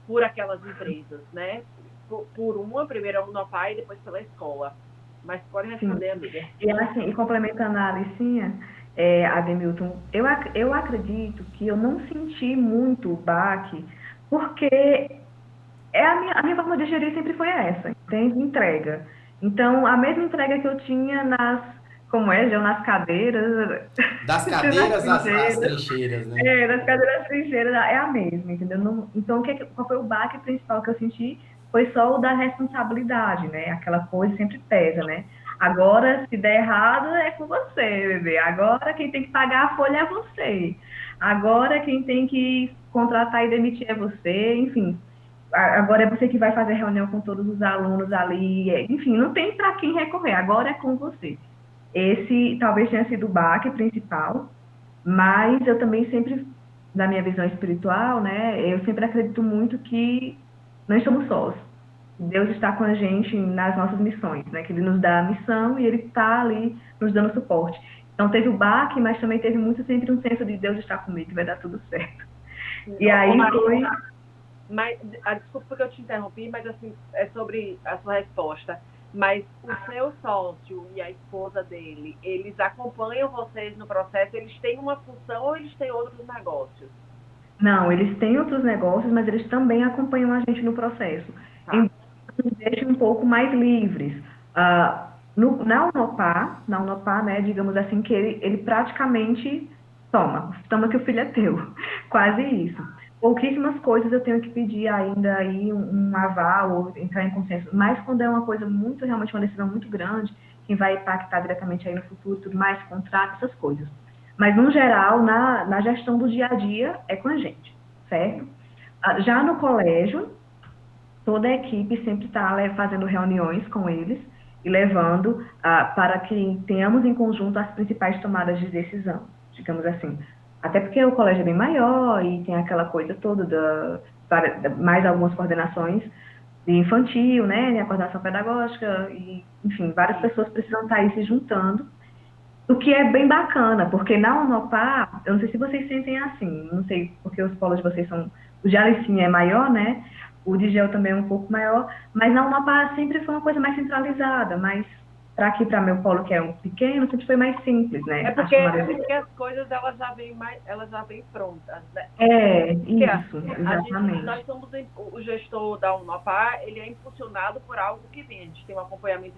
Speaker 3: por aquelas empresas, né? Primeiro a Unopar e depois pela escola. Mas pode responder, amiga.
Speaker 2: E complementando a Alicinha, Ademilton, eu acredito que eu não senti muito o baque, porque a minha forma de gerir sempre foi essa, entende? Entrega. Então, a mesma entrega que eu tinha nas cadeiras.
Speaker 1: Das cadeiras às trincheiras, né?
Speaker 2: Das cadeiras às trincheiras é a mesma, entendeu? Então, qual foi o baque principal que eu senti? Foi só o da responsabilidade, né? Aquela coisa sempre pesa, né? Agora, se der errado, é com você, bebê. Agora, quem tem que pagar a folha é você. Agora, quem tem que contratar e demitir é você, enfim. Agora é você que vai fazer reunião com todos os alunos ali. Enfim, não tem para quem recorrer. Agora é com você. Esse talvez tenha sido o baque principal, mas eu também sempre, na minha visão espiritual, né, eu sempre acredito muito que nós somos sós. Deus está com a gente nas nossas missões, né, que Ele nos dá a missão e Ele está ali nos dando suporte. Então teve o baque, mas também teve muito sempre um senso de Deus está comigo, vai dar tudo certo. E aí foi...
Speaker 3: Mas, desculpa porque eu te interrompi, mas assim, é sobre a sua resposta. Mas o seu sócio e a esposa dele, eles acompanham vocês no processo? Eles têm uma função ou eles têm outros negócios?
Speaker 2: Não, eles têm outros negócios, mas eles também acompanham a gente no processo. Tá. Embora nos deixem um pouco mais livres. Na Unopar, né, digamos assim, que ele praticamente toma que o filho é teu. Quase isso. Pouquíssimas coisas eu tenho que pedir ainda aí um aval ou entrar em consenso, mas quando é uma coisa muito, realmente uma decisão muito grande, que vai impactar diretamente aí no futuro, tudo mais, contrato, essas coisas. Mas, no geral, na gestão do dia a dia, é com a gente, certo? Já no colégio, toda a equipe sempre está fazendo reuniões com eles e levando para que tenhamos em conjunto as principais tomadas de decisão, digamos assim. Até porque o colégio é bem maior e tem aquela coisa toda mais algumas coordenações de infantil, né, a coordenação pedagógica, e, enfim, várias pessoas precisam estar aí se juntando, o que é bem bacana, porque na Unopar, eu não sei se vocês sentem assim, não sei porque os polos de vocês são, o de Alicinha é maior, né, o de Gel também é um pouco maior, mas na Unopar sempre foi uma coisa mais centralizada, mais para meu polo, que é um pequeno, sempre foi mais simples, né?
Speaker 3: É porque as coisas elas já vêm prontas, né?
Speaker 2: Isso, exatamente.
Speaker 3: Nós somos o gestor da Unopar, ele é impulsionado por algo que vem. A gente tem um acompanhamento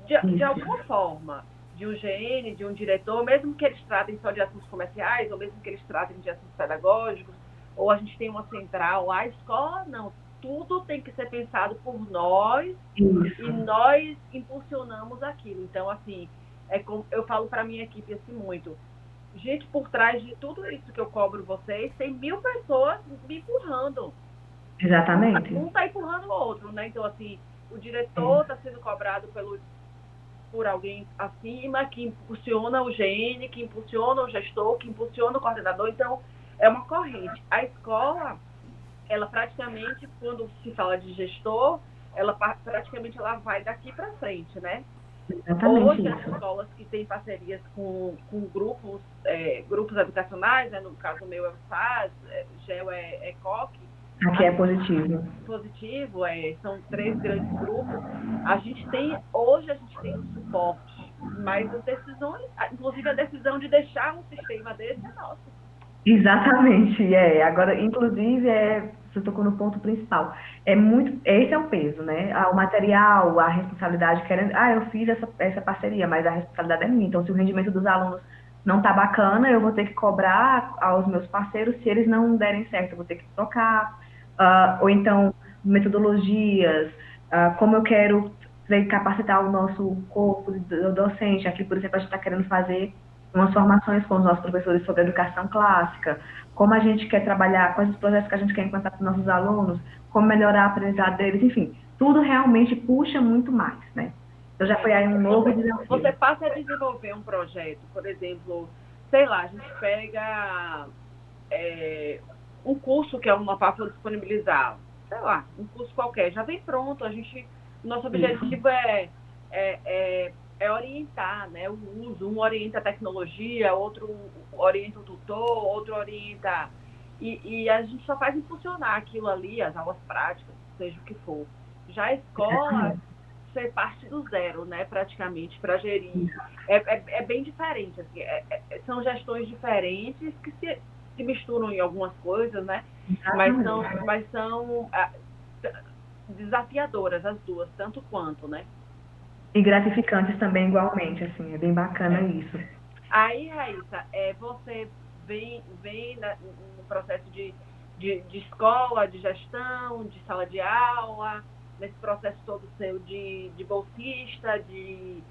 Speaker 3: de alguma forma, de um GN, de um diretor, mesmo que eles tratem só de assuntos comerciais, ou mesmo que eles tratem de assuntos pedagógicos, ou a gente tem uma central, a escola não. Tudo tem que ser pensado por nós. Isso. E nós impulsionamos aquilo. Então, assim, como eu falo para a minha equipe assim muito. Gente, por trás de tudo isso que eu cobro vocês, tem 1000 pessoas me empurrando.
Speaker 2: Exatamente.
Speaker 3: Um está empurrando o outro, né? Então, assim, o diretor está sendo cobrado por alguém acima, que impulsiona o GN, que impulsiona o gestor, que impulsiona o coordenador. Então, é uma corrente. A escola... ela praticamente, quando se fala de gestor, ela vai daqui para frente, né?
Speaker 2: Exatamente.
Speaker 3: Hoje, as escolas que têm parcerias com grupos educacionais, né? No caso meu é o SAS, GEL é COC.
Speaker 2: Aqui é positivo.
Speaker 3: Positivo, são 3 grandes grupos. Hoje a gente tem um suporte, mas as decisões, inclusive a decisão de deixar um sistema desse é nossa.
Speaker 2: Exatamente, agora, inclusive, você tocou no ponto principal. Esse é o peso, né? O material, a responsabilidade, eu fiz essa parceria, mas a responsabilidade é minha. Então, se o rendimento dos alunos não tá bacana, eu vou ter que cobrar aos meus parceiros. Se eles não derem certo, eu vou ter que trocar. Ou então, metodologias, como eu quero capacitar o nosso corpo docente. Aqui, por exemplo, a gente está querendo fazer umas formações com os nossos professores sobre educação clássica, como a gente quer trabalhar, quais os projetos que a gente quer implantar para os nossos alunos, como melhorar a aprendizado deles, enfim, tudo realmente puxa muito mais, né? Então já foi aí um novo desafio.
Speaker 3: Você passa a desenvolver um projeto, por exemplo, sei lá, a gente pega um curso que a Unopar for disponibilizar, sei lá, um curso qualquer, já vem pronto, nosso objetivo é orientar, né, o uso, um orienta a tecnologia, outro orienta o tutor, outro orienta, e a gente só faz funcionar aquilo ali, as aulas práticas, seja o que for. Já a escola, você parte do zero, né, praticamente, para gerir. É bem diferente, assim, são gestões diferentes que se misturam em algumas coisas, né, mas são desafiadoras as duas, tanto quanto, né.
Speaker 2: E gratificantes também, igualmente, assim, é bem bacana isso.
Speaker 3: Aí, Raíssa, você vem no processo de escola, de gestão, de sala de aula, nesse processo todo seu de bolsista, de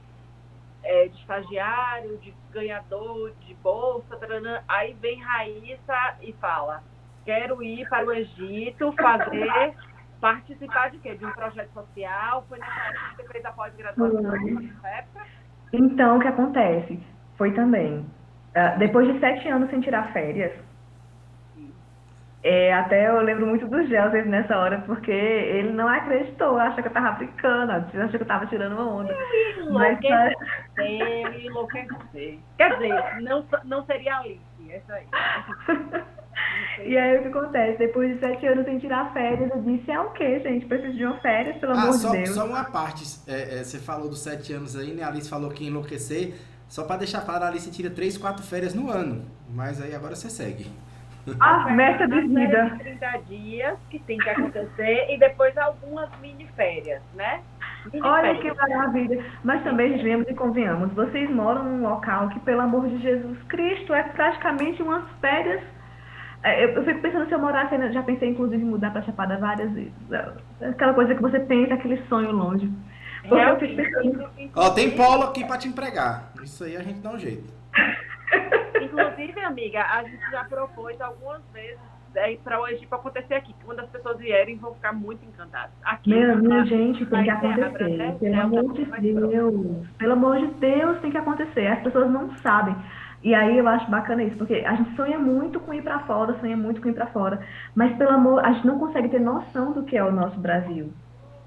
Speaker 3: estagiário, de ganhador de bolsa, taranã. Aí vem Raíssa e fala, quero ir para o Egito participar de quê? De um projeto social? Foi nessa época que você fez a pós-graduação? Nessa época?
Speaker 2: Então, o que acontece? Foi também. Depois de 7 anos sem tirar férias, até eu lembro muito do Gelson nessa hora, porque ele não acreditou, achou que eu tava brincando, achou que eu tava tirando uma onda.
Speaker 3: Enlouquecer. Quer dizer, não seria Alice, essa aí.
Speaker 2: E aí o que acontece? Depois de 7 anos sem tirar férias, eu disse, o quê, gente? Preciso de uma férias, pelo amor de Deus.
Speaker 1: Só uma parte, você falou dos 7 anos aí, né? A Alice falou que ia enlouquecer. Só para deixar claro, a Alice tira 3, 4 férias no ano. Mas aí agora você segue.
Speaker 2: Meta de vida.
Speaker 3: De 30 dias que tem que acontecer e depois algumas mini férias, né?
Speaker 2: Olha que maravilha. Mas também, venhamos e convenhamos, vocês moram num local que, pelo amor de Jesus Cristo, é praticamente umas férias. Eu fico pensando, se eu morasse, já pensei inclusive em mudar para Chapada várias vezes. Aquela coisa que você pensa, aquele sonho longe. Porque eu fico pensando...
Speaker 1: tem polo aqui para te empregar. Isso aí a gente dá um jeito.
Speaker 3: Inclusive, amiga, a gente já propôs algumas vezes para o Egito acontecer aqui. Quando as pessoas vierem, vão ficar muito encantadas.
Speaker 2: Minha gente, tem que acontecer. Pelo amor de Deus. Pelo amor de Deus, tem que acontecer. As pessoas não sabem. E aí eu acho bacana isso, porque a gente sonha muito com ir para fora, mas pelo amor, a gente não consegue ter noção do que é o nosso Brasil.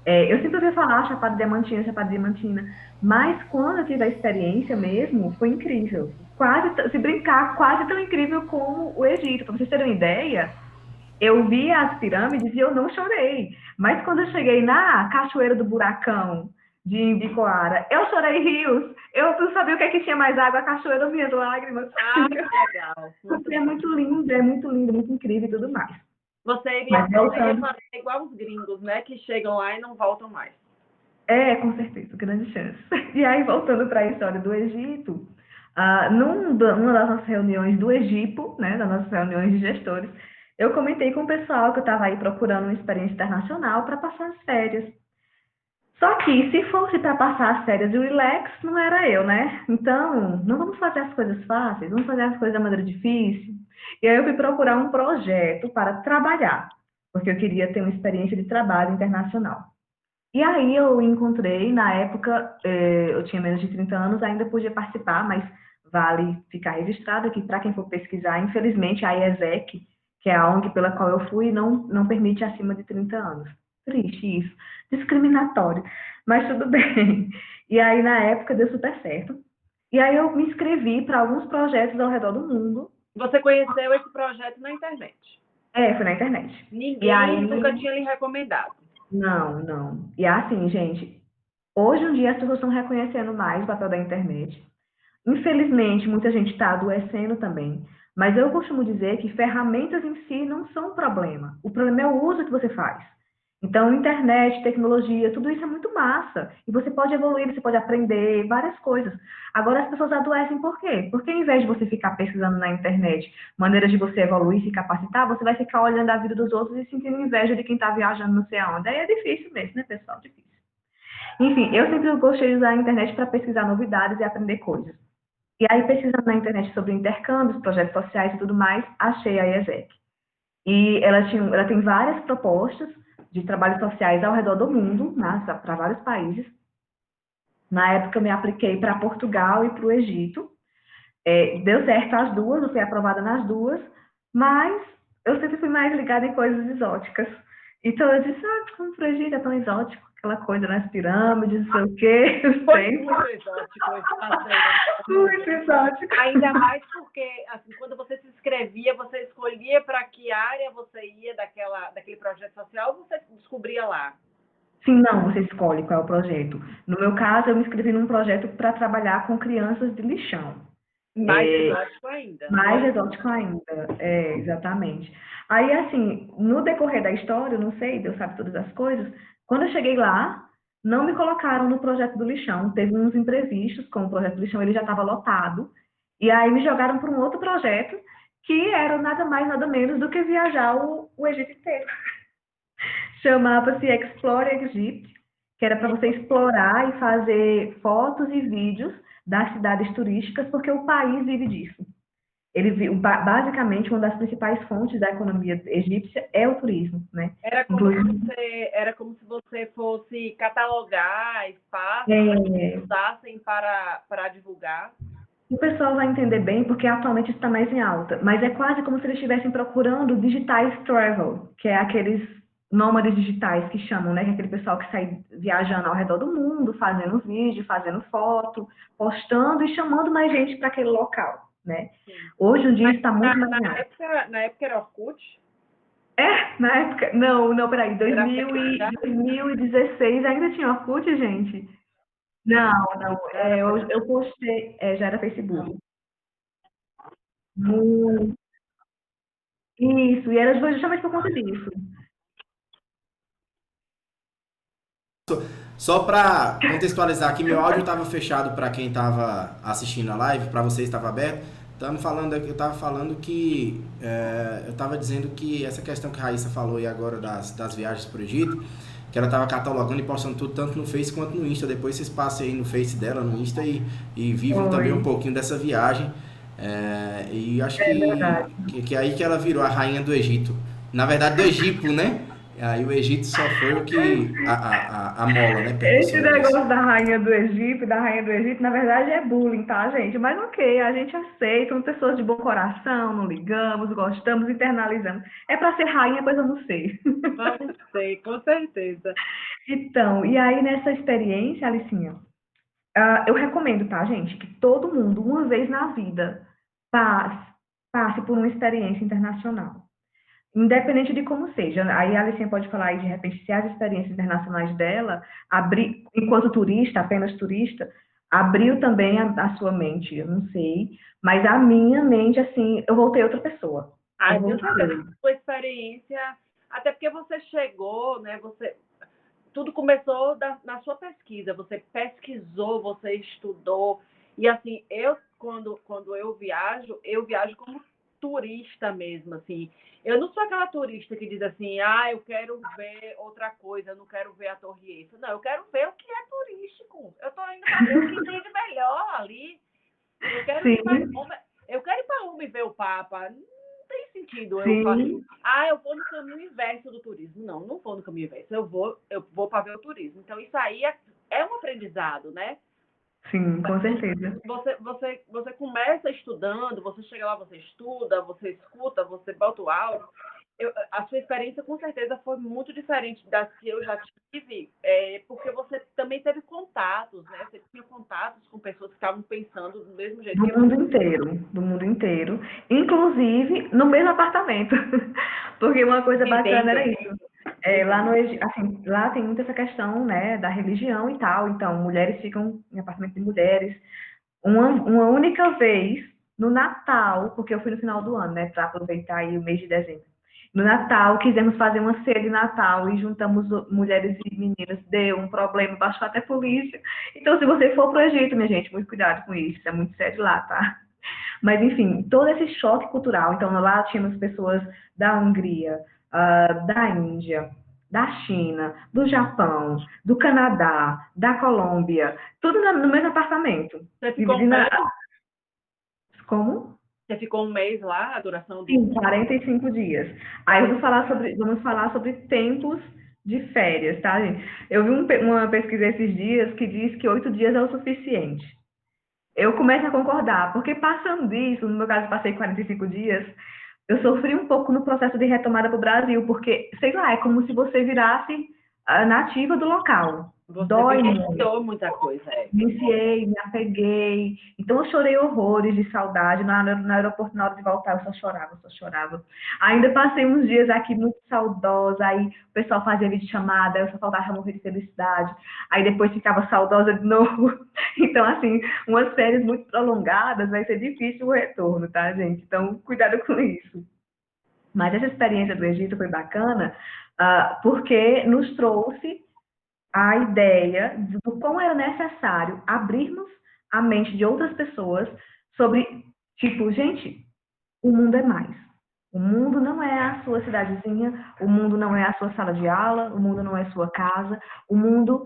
Speaker 2: Eu sempre ouvi falar Chapada Diamantina, mas quando eu tive a experiência mesmo, foi incrível. Se brincar, quase tão incrível como o Egito. Para vocês terem uma ideia, eu vi as pirâmides e eu não chorei. Mas quando eu cheguei na Cachoeira do Buracão, de Imbicoara, eu chorei rios. Eu não sabia o que tinha mais água, a cachoeira, minhas lágrimas.
Speaker 3: Que legal.
Speaker 2: Porque é muito lindo, muito incrível e tudo mais.
Speaker 3: Você iria fazer igual os gringos, né? Que chegam lá e não voltam mais.
Speaker 2: Com certeza, grande chance. E aí, voltando para a história do Egito, numa das nossas reuniões do Egito, né, das nossas reuniões de gestores, eu comentei com o pessoal que eu estava aí procurando uma experiência internacional para passar as férias. Só que, se fosse para passar as férias e o relax, não era eu, né? Então, não vamos fazer as coisas fáceis, vamos fazer as coisas da maneira difícil. E aí eu fui procurar um projeto para trabalhar, porque eu queria ter uma experiência de trabalho internacional. E aí eu encontrei, na época, eu tinha menos de 30 anos, ainda podia participar, mas vale ficar registrado aqui para quem for pesquisar. Infelizmente, a IESEC, que é a ONG pela qual eu fui, não permite acima de 30 anos. Triste isso, discriminatório, mas tudo bem. E aí, na época, deu super certo. E aí eu me inscrevi para alguns projetos ao redor do mundo.
Speaker 3: Você conheceu esse projeto na internet?
Speaker 2: Foi na internet.
Speaker 3: Ninguém nunca tinha lhe recomendado?
Speaker 2: Não. E assim, gente, hoje em dia as pessoas estão reconhecendo mais o papel da internet. Infelizmente, muita gente está adoecendo também. Mas eu costumo dizer que ferramentas em si não são o problema. O problema é o uso que você faz. Então, internet, tecnologia, tudo isso é muito massa. E você pode evoluir, você pode aprender várias coisas. Agora, as pessoas adoecem por quê? Porque ao invés de você ficar pesquisando na internet maneiras de você evoluir, se capacitar, você vai ficar olhando a vida dos outros e sentindo inveja de quem está viajando não sei aonde. Aí é difícil mesmo, né, pessoal? Difícil. Enfim, eu sempre gostei de usar a internet para pesquisar novidades e aprender coisas. E aí, pesquisando na internet sobre intercâmbios, projetos sociais e tudo mais, achei a IESEC. E ela tem várias propostas de trabalhos sociais ao redor do mundo, né, para vários países. Na época, eu me apliquei para Portugal e para o Egito. Deu certo as duas, eu fui aprovada nas duas, mas eu sempre fui mais ligada em coisas exóticas. Então, eu disse, como para o Egito é tão exótico, aquela coisa nas pirâmides, não sei o quê.
Speaker 3: Foi muito exótico esse passeio.
Speaker 2: Muito exótico.
Speaker 3: Ainda mais porque, assim, quando você se inscrevia, você escolhia para que área você ia daquele projeto social ou você descobria lá?
Speaker 2: Sim, não, você escolhe qual é o projeto. No meu caso, eu me inscrevi num projeto para trabalhar com crianças de lixão.
Speaker 3: Mais exótico ainda.
Speaker 2: Mais exótico ainda, exatamente. Aí, assim, no decorrer da história, eu não sei, Deus sabe todas as coisas, quando eu cheguei lá, não me colocaram no projeto do lixão, teve uns imprevistos com o projeto do lixão, ele já estava lotado, e aí me jogaram para um outro projeto, que era nada mais, nada menos do que viajar o Egito inteiro. Chamava-se Explore Egypt, que era para você explorar e fazer fotos e vídeos das cidades turísticas, porque o país vive disso. Basicamente, uma das principais fontes da economia egípcia é o turismo, né?
Speaker 3: Era como se você fosse catalogar espaços que usassem para divulgar.
Speaker 2: O pessoal vai entender bem, porque atualmente está mais em alta, mas é quase como se eles estivessem procurando digitais travel, que é aqueles nômades digitais que chamam, né? Que é aquele pessoal que sai viajando ao redor do mundo, fazendo vídeo, fazendo foto, postando e chamando mais gente para aquele local, né?
Speaker 3: Sim.
Speaker 2: Hoje em dia está muito mais
Speaker 3: na época era Orkut?
Speaker 2: Na época... Não, peraí, 2016 ainda tinha Orkut, gente? Não, eu postei, já era Facebook. Isso, e era justamente por conta disso.
Speaker 1: Só para contextualizar aqui, meu áudio estava fechado para quem estava assistindo a live, para vocês estava aberto. Eu estava falando que eu estava dizendo que essa questão que a Raíssa falou aí agora das viagens para o Egito, que ela estava catalogando e postando tudo tanto no Face quanto no Insta. Depois vocês passem aí no Face dela, no Insta e vivam também um pouquinho dessa viagem. E acho que é aí que ela virou a rainha do Egito. Na verdade, do Egito, né? Aí o Egito só foi o que a mola, né?
Speaker 2: Esse negócio da rainha do Egito, na verdade é bullying, tá, gente? Mas ok, a gente aceita, somos pessoas de bom coração, não ligamos, gostamos, internalizamos. É para ser rainha, pois eu não sei.
Speaker 3: Vamos ser, com certeza.
Speaker 2: Então, e aí nessa experiência, Alicinha, eu recomendo, tá, gente, que todo mundo, uma vez na vida, passe por uma experiência internacional. Independente de como seja. Aí a Alicinha pode falar aí, de repente, se as experiências internacionais dela, enquanto turista, apenas turista, abriu também a sua mente, eu não sei. Mas a minha mente, assim, eu voltei outra pessoa.
Speaker 3: A sua experiência, até porque você chegou, né, tudo começou na sua pesquisa, você pesquisou, você estudou, e assim, quando eu viajo como turista mesmo, assim. Eu não sou aquela turista que diz assim, eu quero ver outra coisa, eu não quero ver a Torre Eiffel. Não, eu quero ver o que é turístico. Eu tô indo para ver o que entende melhor ali. Eu quero ir para Roma e ver o Papa. Não tem sentido eu falar, eu vou no caminho inverso do turismo. Não vou no caminho inverso. Eu vou para ver o turismo. Então, isso aí é um aprendizado, né?
Speaker 2: Sim, com certeza.
Speaker 3: Você começa estudando, você chega lá, você estuda, você escuta, você bota o áudio. A sua experiência, com certeza, foi muito diferente das que eu já tive, porque você também teve contatos, né? Você tinha contatos com pessoas que estavam pensando do mesmo jeito que você.
Speaker 2: Do mundo inteiro. Inclusive, no mesmo apartamento. Porque uma coisa bacana era isso. Lá no Egito, assim, lá tem muita essa questão, né, da religião e tal. Então, mulheres ficam em apartamento de mulheres. Uma única vez no Natal, porque eu fui no final do ano, né, para aproveitar aí o mês de dezembro. No Natal, quisemos fazer uma ceia de Natal e juntamos mulheres e meninas. Deu um problema, baixou até polícia. Então, se você for para o Egito, minha gente, muito cuidado com isso, é muito sério lá, tá? Mas, enfim, todo esse choque cultural. Então, lá tínhamos pessoas da Hungria, da Índia, da China, do Japão, do Canadá, da Colômbia, tudo no mesmo apartamento.
Speaker 3: Você ficou um mês?
Speaker 2: Como?
Speaker 3: Você ficou um mês lá, a duração do...
Speaker 2: Sim, 45 dias. Aí vamos falar sobre tempos de férias, tá, gente? Eu vi uma pesquisa esses dias que diz que 8 dias é o suficiente. Eu começo a concordar, porque passando disso, no meu caso, passei 45 dias, eu sofri um pouco no processo de retomada para o Brasil, porque, sei lá, é como se você virasse nativa do local.
Speaker 3: Você
Speaker 2: Dói
Speaker 3: vivenciou muita coisa.
Speaker 2: Vivenciei, me apeguei. Então, eu chorei horrores de saudade. No aeroporto, na hora de voltar, eu só chorava. Ainda passei uns dias aqui muito saudosa. Aí, o pessoal fazia videochamada, eu só faltava morrer de felicidade. Aí, depois ficava saudosa de novo. Então, assim, umas férias muito prolongadas, vai ser difícil o retorno, tá, gente? Então, cuidado com isso. Mas essa experiência do Egito foi bacana, porque nos trouxe a ideia do quão era necessário abrirmos a mente de outras pessoas sobre, tipo, gente, o mundo é mais. O mundo não é a sua cidadezinha, o mundo não é a sua sala de aula, o mundo não é a sua casa, o mundo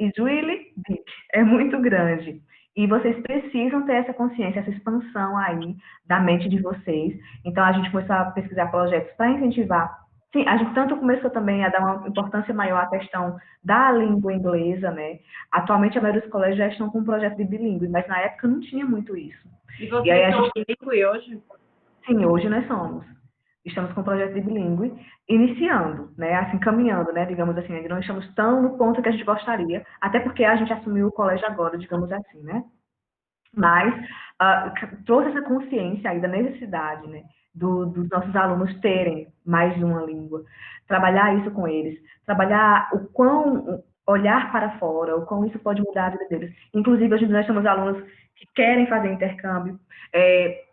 Speaker 2: is really big, é muito grande. E vocês precisam ter essa consciência, essa expansão aí da mente de vocês. Então, a gente começou a pesquisar projetos para incentivar. Sim, a gente tanto começou também a dar uma importância maior à questão da língua inglesa, né? Atualmente, a maioria dos colégios já estão com um projeto de bilíngue, mas na época não tinha muito isso.
Speaker 3: E vocês são bilíngue hoje?
Speaker 2: Sim, hoje nós somos. Estamos com um projeto de bilíngue, iniciando, né? Assim, caminhando, né? Digamos assim, ainda não estamos tão no ponto que a gente gostaria, até porque a gente assumiu o colégio agora, digamos assim, né? Mas trouxe essa consciência aí da necessidade, né? Dos nossos alunos terem mais de uma língua, trabalhar isso com eles, trabalhar o quão olhar para fora, o quão isso pode mudar a vida deles. Inclusive, hoje nós temos alunos que querem fazer intercâmbio.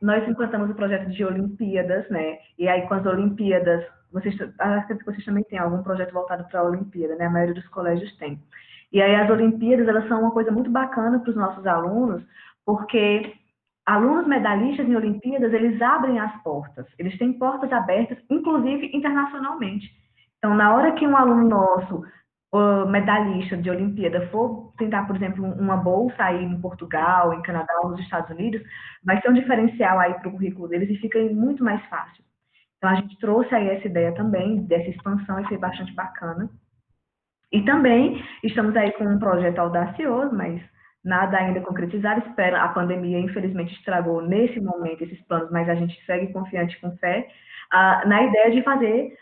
Speaker 2: Nós implantamos o projeto de Olimpíadas, né? E aí, com as Olimpíadas, vocês também têm algum projeto voltado para a Olimpíada, né? A maioria dos colégios tem. E aí, as Olimpíadas, elas são uma coisa muito bacana para os nossos alunos, porque alunos medalhistas em Olimpíadas, eles abrem as portas. Eles têm portas abertas, inclusive internacionalmente. Então, na hora que um aluno nosso, medalhista de Olimpíada, for tentar, por exemplo, uma bolsa aí em Portugal, em Canadá ou nos Estados Unidos, vai ser um diferencial aí para o currículo deles e fica muito mais fácil. Então, a gente trouxe aí essa ideia também, dessa expansão, e foi bastante bacana. E também estamos aí com um projeto audacioso, mas nada ainda concretizado. A pandemia, infelizmente, estragou nesse momento esses planos, mas a gente segue confiante, com fé, na ideia de fazer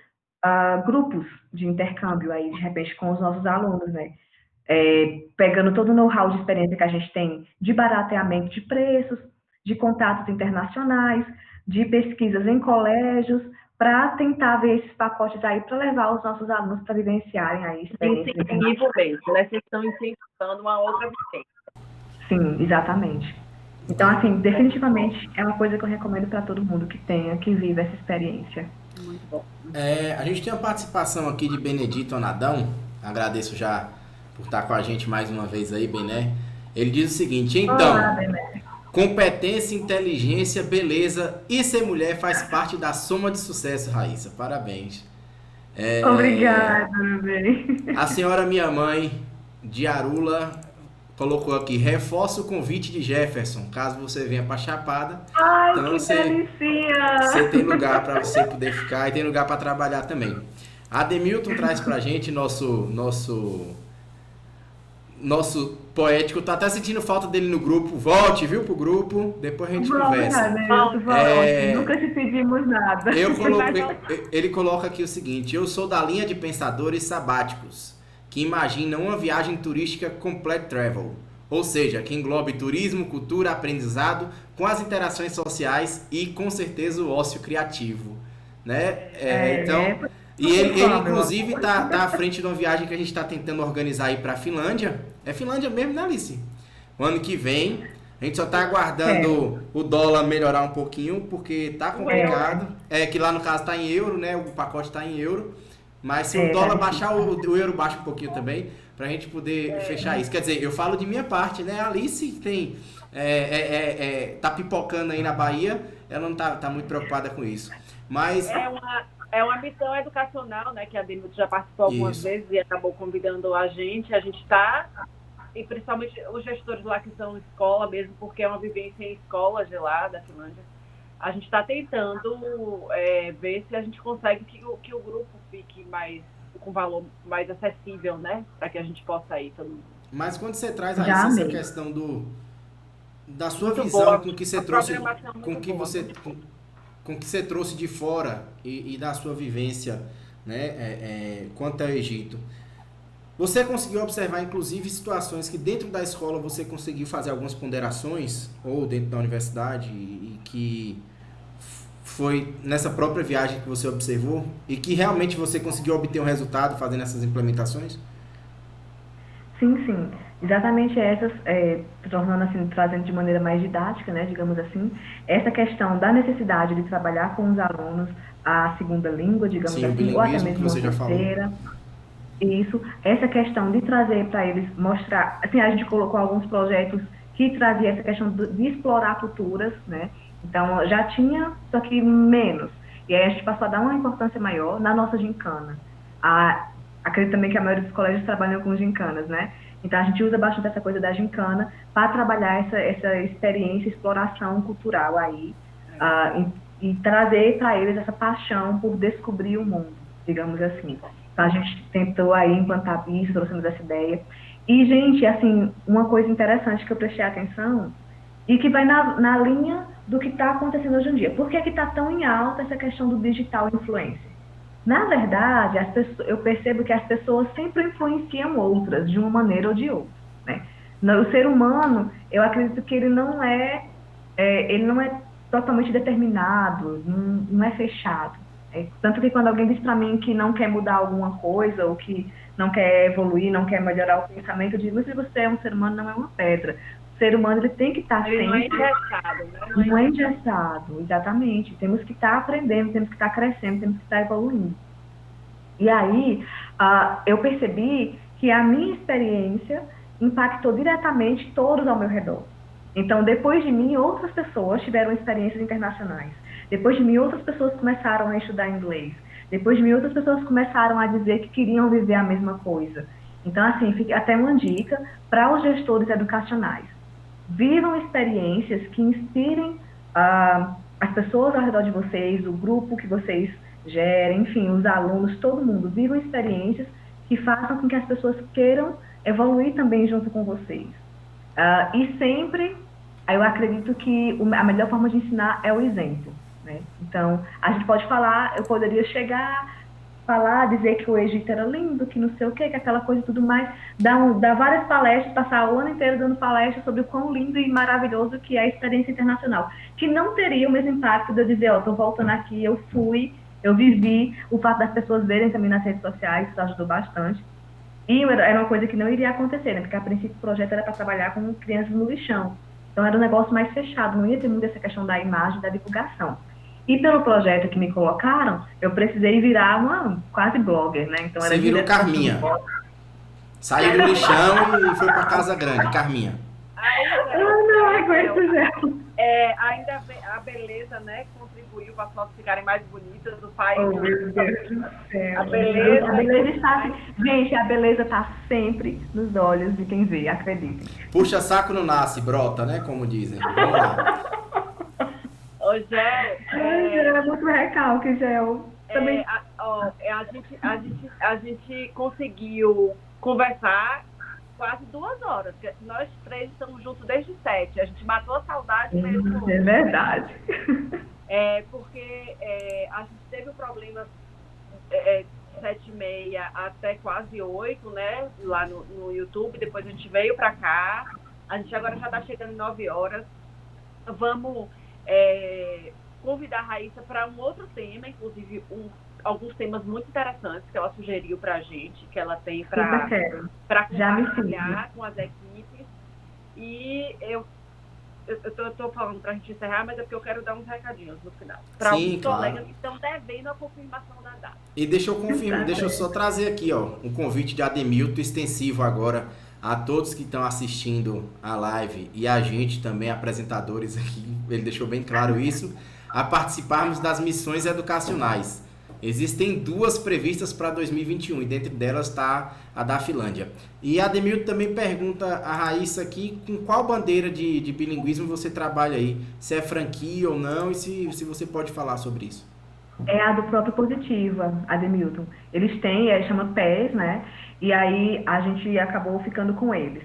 Speaker 2: grupos de intercâmbio aí, de repente, com os nossos alunos, né? Pegando todo o know-how de experiência que a gente tem de barateamento de preços, de contatos internacionais, de pesquisas em colégios, para tentar ver esses pacotes aí, para levar os nossos alunos para vivenciarem aí experiências.
Speaker 3: Incentivo mesmo, né? Vocês estão incentivando uma outra vivência.
Speaker 2: Sim, exatamente. Então, assim, definitivamente é uma coisa que eu recomendo para todo mundo que tenha, que viva essa experiência.
Speaker 3: Muito bom.
Speaker 1: A gente tem uma participação aqui de Benedito Anadão, agradeço já por estar com a gente mais uma vez aí, Bené. Ele diz o seguinte: então,
Speaker 2: olá, Bené.
Speaker 1: Competência, inteligência, beleza e ser mulher faz parte da soma de sucesso, Raíssa. Parabéns.
Speaker 2: Obrigada, meu bem.
Speaker 1: A senhora minha mãe, de Arula, colocou aqui: reforça o convite de Jefferson, caso você venha para Chapada.
Speaker 2: Ai,
Speaker 1: então
Speaker 2: que delicinha!
Speaker 1: Você tem lugar para você poder ficar e tem lugar para trabalhar também. Ademilton traz pra gente nosso poético. Tá até sentindo falta dele no grupo. Volte, viu, pro grupo. Depois a gente conversa.
Speaker 2: Nunca te pedimos nada.
Speaker 1: Ele coloca aqui o seguinte: eu sou da linha de pensadores sabáticos, que imaginam uma viagem turística complete travel. Ou seja, que englobe turismo, cultura, aprendizado, com as interações sociais e, com certeza, o ócio criativo. Né? E ele inclusive, está à frente de uma viagem que a gente está tentando organizar aí para a Finlândia. É Finlândia mesmo, né, Alice? O ano que vem, A gente só está aguardando o dólar melhorar um pouquinho, porque tá complicado. Que lá no caso está em euro, né? O pacote está em euro. Mas se o dólar baixar, o euro baixa um pouquinho também, para a gente poder fechar isso. Quer dizer, eu falo de minha parte, né? A Alice tem, tá pipocando aí na Bahia, ela não tá muito preocupada com isso. Mas...
Speaker 3: É uma missão educacional, né? Que a Denilton já participou algumas vezes e acabou convidando a gente. A gente está... E principalmente os gestores lá que são escola mesmo, porque é uma vivência em escola de lá, da Finlândia. A gente está tentando ver se a gente consegue que o grupo fique com valor mais acessível, né? Para que a gente possa ir todo mundo.
Speaker 1: Mas quando você traz aí essa questão da sua visão, com o que você trouxe, com que você trouxe de fora e da sua vivência, né? Quanto ao Egito. Você conseguiu observar, inclusive, situações que dentro da escola você conseguiu fazer algumas ponderações, ou dentro da universidade, e que foi nessa própria viagem que você observou, e que realmente você conseguiu obter um resultado fazendo essas implementações?
Speaker 2: Sim. Exatamente essas, tornando assim, trazendo de maneira mais didática, né, digamos assim, essa questão da necessidade de trabalhar com os alunos a segunda língua, digamos assim, ou até mesmo uma terceira. Isso, essa questão de trazer para eles, mostrar, assim, a gente colocou alguns projetos que traziam essa questão de explorar culturas, né, então já tinha, só que menos, e aí a gente passou a dar uma importância maior na nossa gincana. Acredito também que a maioria dos colégios trabalham com gincanas, né, então a gente usa bastante essa coisa da gincana para trabalhar essa experiência, exploração cultural aí, e trazer para eles essa paixão por descobrir o mundo, digamos assim. Então, a gente tentou aí implantar isso, trouxemos essa ideia. E, gente, assim, uma coisa interessante que eu prestei atenção e que vai na linha do que está acontecendo hoje em dia. Por que está tão em alta essa questão do digital influencer? Na verdade, eu percebo que as pessoas sempre influenciam outras, de uma maneira ou de outra, né? O ser humano, eu acredito que ele não é totalmente determinado, não é fechado. Tanto que quando alguém diz para mim que não quer mudar alguma coisa, ou que não quer evoluir, não quer melhorar o pensamento, eu digo, mas se você é um ser humano, não é uma pedra. O ser humano ele tem que estar sempre...
Speaker 3: Não é engessado, né?
Speaker 2: Não é engessado, exatamente. Temos que estar aprendendo, temos que estar crescendo, temos que estar evoluindo. E aí, eu percebi que a minha experiência impactou diretamente todos ao meu redor. Então, depois de mim, outras pessoas tiveram experiências internacionais. Depois de mim, outras pessoas começaram a estudar inglês. Depois de mim, outras pessoas começaram a dizer que queriam viver a mesma coisa. Então, assim, fica até uma dica para os gestores educacionais. Vivam experiências que inspirem as pessoas ao redor de vocês, o grupo que vocês gerem, enfim, os alunos, todo mundo. Vivam experiências que façam com que as pessoas queiram evoluir também junto com vocês. E sempre, eu acredito que a melhor forma de ensinar é o exemplo. Né? Então, a gente pode falar, eu poderia dizer que o Egito era lindo, que não sei o que aquela coisa e tudo mais, dar várias palestras, passar o ano inteiro dando palestras sobre o quão lindo e maravilhoso que é a experiência internacional, que não teria o mesmo impacto de eu dizer, estou voltando aqui, eu vivi, o fato das pessoas verem também nas redes sociais, isso ajudou bastante, e era uma coisa que não iria acontecer, né? Porque a princípio o projeto era para trabalhar com crianças no lixão, então era um negócio mais fechado, não ia ter muito essa questão da imagem, da divulgação. E pelo projeto que me colocaram, eu precisei virar uma quase blogger, né? Então,
Speaker 1: você virou Carminha. Saiu do lixão e foi para Casa Grande, Carminha.
Speaker 2: Não aguento já.
Speaker 3: Ainda a beleza, né, contribuiu para as fotos ficarem mais bonitas do país.
Speaker 2: Oh, meu Deus do céu. A beleza está... Gente, a beleza está sempre nos olhos de quem vê, acreditem.
Speaker 1: Puxa saco não nasce, brota, né, como dizem. Vamos lá.
Speaker 3: Ô, Gel,
Speaker 2: é muito recalque, Gel. Também...
Speaker 3: a gente conseguiu conversar quase 2 horas. Nós 3 estamos juntos desde 7. A gente matou a saudade mesmo.
Speaker 2: É verdade.
Speaker 3: Porque a gente teve um problema 7h30 até quase 8, né? Lá no YouTube. Depois a gente veio para cá. A gente agora já está chegando em 9 horas. Vamos... convidar a Raíssa para um outro tema, inclusive alguns temas muito interessantes que ela sugeriu para a gente, que ela tem para compartilhar com as equipes. E eu tô falando para a gente encerrar, mas é porque eu quero dar uns recadinhos no final. Para
Speaker 1: Sim,
Speaker 3: os
Speaker 1: claro.
Speaker 3: colegas que estão devendo a confirmação da data.
Speaker 1: E deixa eu só trazer aqui, ó, um convite de Ademilton extensivo agora a todos que estão assistindo a live e a gente também, apresentadores aqui, ele deixou bem claro isso, a participarmos das missões educacionais. Existem 2 previstas para 2021 e dentre delas está a da Finlândia. E a Ademilton também pergunta a Raíssa aqui com qual bandeira de bilinguismo você trabalha aí, se é franquia ou não e se você pode falar sobre isso.
Speaker 2: É a do próprio Positiva, Ademilton. Eles têm, chama PES, né? E aí a gente acabou ficando com eles.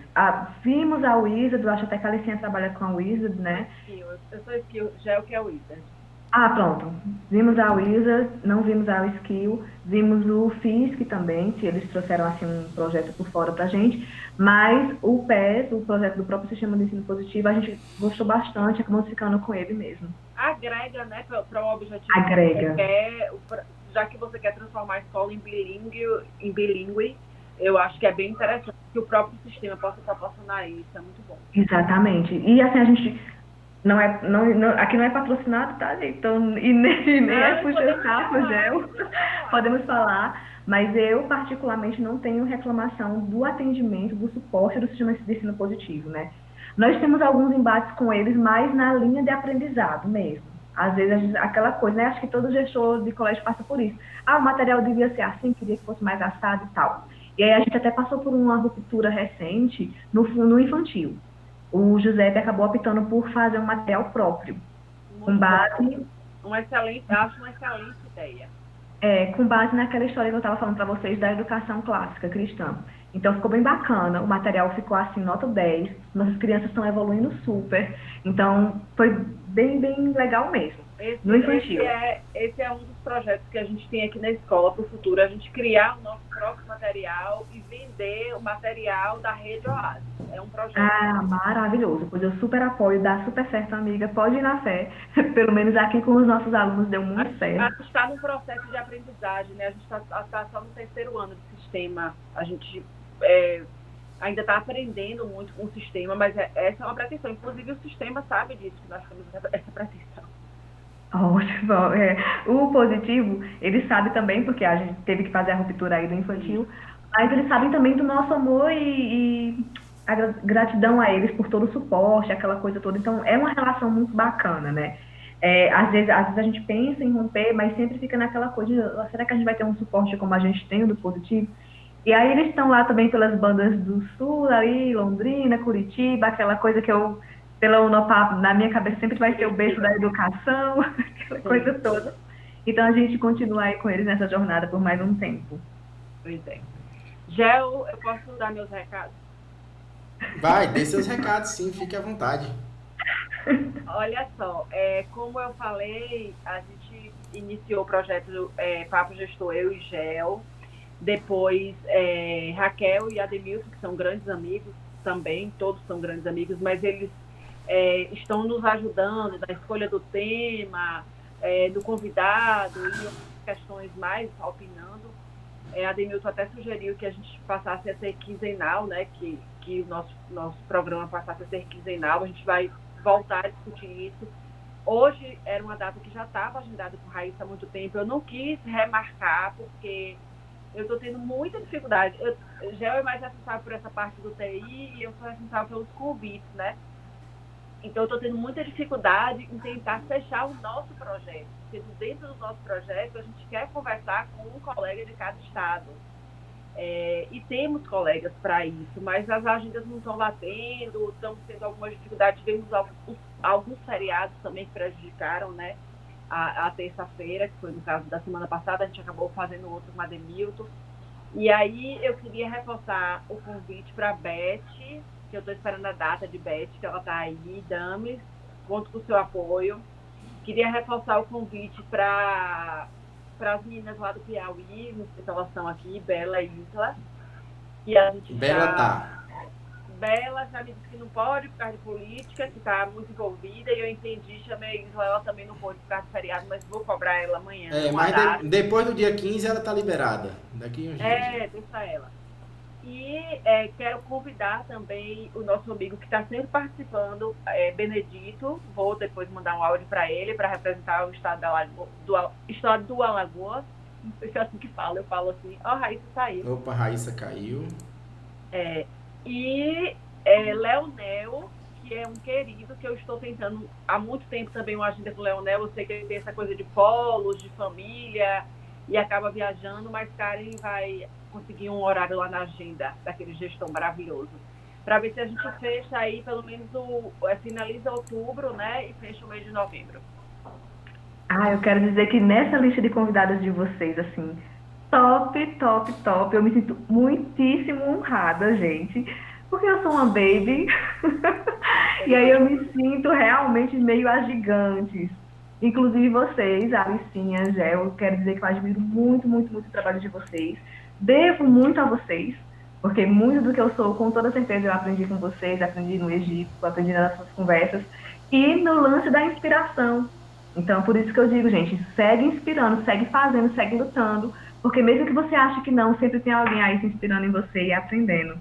Speaker 2: Vimos a Wizard, eu acho até que a Alicinha trabalha com a Wizard, né?
Speaker 3: Eu sou Skill, já é o que é o Wizard.
Speaker 2: Pronto. Vimos a Wizard, não vimos a Skill, vimos o FISC também, que eles trouxeram assim um projeto por fora pra gente, mas o PES, o projeto do próprio Sistema de Ensino Positivo, a gente gostou bastante, acabamos ficando com ele mesmo.
Speaker 3: Agrega, né, para o objetivo.
Speaker 2: Agrega.
Speaker 3: Já que você quer transformar a escola em bilíngue, eu acho que é bem interessante que o próprio sistema possa proporcionar isso, é muito bom.
Speaker 2: Exatamente. E assim, a gente aqui não é patrocinado, tá, gente? Então, e nem é puxar saco, Gel. Podemos falar, mas eu particularmente não tenho reclamação do atendimento, do suporte do sistema de ensino positivo, né? Nós temos alguns embates com eles, mais na linha de aprendizado mesmo. Às vezes, aquela coisa, né? Acho que todo gestor de colégio passa por isso. O material devia ser assim, queria que fosse mais assado e tal. E aí a gente até passou por uma ruptura recente no infantil. O Giuseppe acabou optando por fazer um material próprio. Com base...
Speaker 3: Acho uma excelente ideia.
Speaker 2: Com base naquela história que eu estava falando para vocês da educação clássica cristã. Então, ficou bem bacana, o material ficou assim, nota 10, nossas crianças estão evoluindo super, então foi bem, bem legal mesmo, no infantil.
Speaker 3: Esse é um dos projetos que a gente tem aqui na escola para o futuro, a gente criar o nosso próprio material e vender o material da Rede Oasis. É um projeto.
Speaker 2: Maravilhoso, pois eu super apoio, dá super certo, amiga, pode ir na fé, pelo menos aqui com os nossos alunos deu muito certo.
Speaker 3: A gente está no processo de aprendizagem, né? A gente está só no 3º ano de sistema, a gente ainda está aprendendo muito com o sistema, mas essa é uma pretensão. Inclusive, o sistema sabe disso, que nós temos essa pretensão.
Speaker 2: Ótimo. O positivo, ele sabe também, porque a gente teve que fazer a ruptura aí do infantil, mas eles sabem também do nosso amor e a gratidão a eles por todo o suporte, aquela coisa toda. Então, é uma relação muito bacana, né? Às vezes a gente pensa em romper, mas sempre fica naquela coisa, será que a gente vai ter um suporte como a gente tem do positivo? E aí eles estão lá também pelas bandas do Sul, ali, Londrina, Curitiba, aquela coisa que pela Unopap, na minha cabeça sempre vai ser o berço da educação, aquela coisa toda. Então a gente continua aí com eles nessa jornada por mais um tempo.
Speaker 3: Pois é. Gel, eu posso dar meus recados?
Speaker 1: Vai, dê seus recados sim, fique à vontade.
Speaker 3: Olha só, como eu falei, a gente iniciou o projeto Papo Gestor, eu e Gel. Depois, Raquel e Ademilton, que são grandes amigos também, todos são grandes amigos, mas eles estão nos ajudando na escolha do tema, do convidado e outras questões mais, opinando. Ademilton até sugeriu que a gente passasse a ser quinzenal, né, que o nosso programa passasse a ser quinzenal, a gente vai voltar a discutir isso. Hoje era uma data que já estava agendada por Raíssa há muito tempo, eu não quis remarcar, porque eu estou tendo muita dificuldade. Gel é mais responsável por essa parte do TI e eu sou responsável pelos convites, né? Então, eu estou tendo muita dificuldade em tentar fechar o nosso projeto. Porque dentro do nosso projeto, a gente quer conversar com um colega de cada estado. E temos colegas para isso, mas as agendas não estão batendo, estamos tendo algumas dificuldades. Tivemos alguns feriados também que prejudicaram, né? A terça-feira, que foi no caso da semana passada, a gente acabou fazendo outro com a Ademilton. E aí eu queria reforçar o convite para a Beth, que eu estou esperando a data de Beth, que ela está aí, Dames, conto com o seu apoio. Queria reforçar o convite para as meninas lá do Piauí, que elas estão aqui, Bela e Isla. E a gente Bela já me disse que não pode por causa de política, que está muito envolvida, e eu entendi, chamei a Isla, ela também não pode por causa de feriado, mas vou cobrar ela amanhã.
Speaker 1: Mas depois do dia 15 ela está liberada. Daqui uns dias.
Speaker 3: Deixa ela. E quero convidar também o nosso amigo que está sempre participando, Benedito. Vou depois mandar um áudio para ele, para representar o estado do Alagoas. Não sei se é assim que fala, eu falo assim, Raíssa saiu.
Speaker 1: Opa, Raíssa caiu.
Speaker 3: E Leonel, que é um querido, que eu estou tentando há muito tempo também uma agenda com o Leonel. Eu sei que ele tem essa coisa de polos, de família, e acaba viajando, mas Karen vai conseguir um horário lá na agenda daquele gestor maravilhoso, para ver se a gente fecha aí, pelo menos finaliza outubro, né, e fecha o mês de novembro.
Speaker 2: Eu quero dizer que nessa lista de convidados de vocês, assim, top, top, top, eu me sinto muitíssimo honrada, gente, porque eu sou uma baby, e aí eu me sinto realmente meio a gigantes. Inclusive vocês, Alicinha, Gel, eu quero dizer que eu admiro muito, muito, muito o trabalho de vocês. Devo muito a vocês, porque muito do que eu sou, com toda certeza, eu aprendi com vocês, aprendi no Egito, aprendi nas suas conversas, e no lance da inspiração. Então, por isso que eu digo, gente, segue inspirando, segue fazendo, segue lutando, porque mesmo que você ache que não, sempre tem alguém aí se inspirando em você e aprendendo.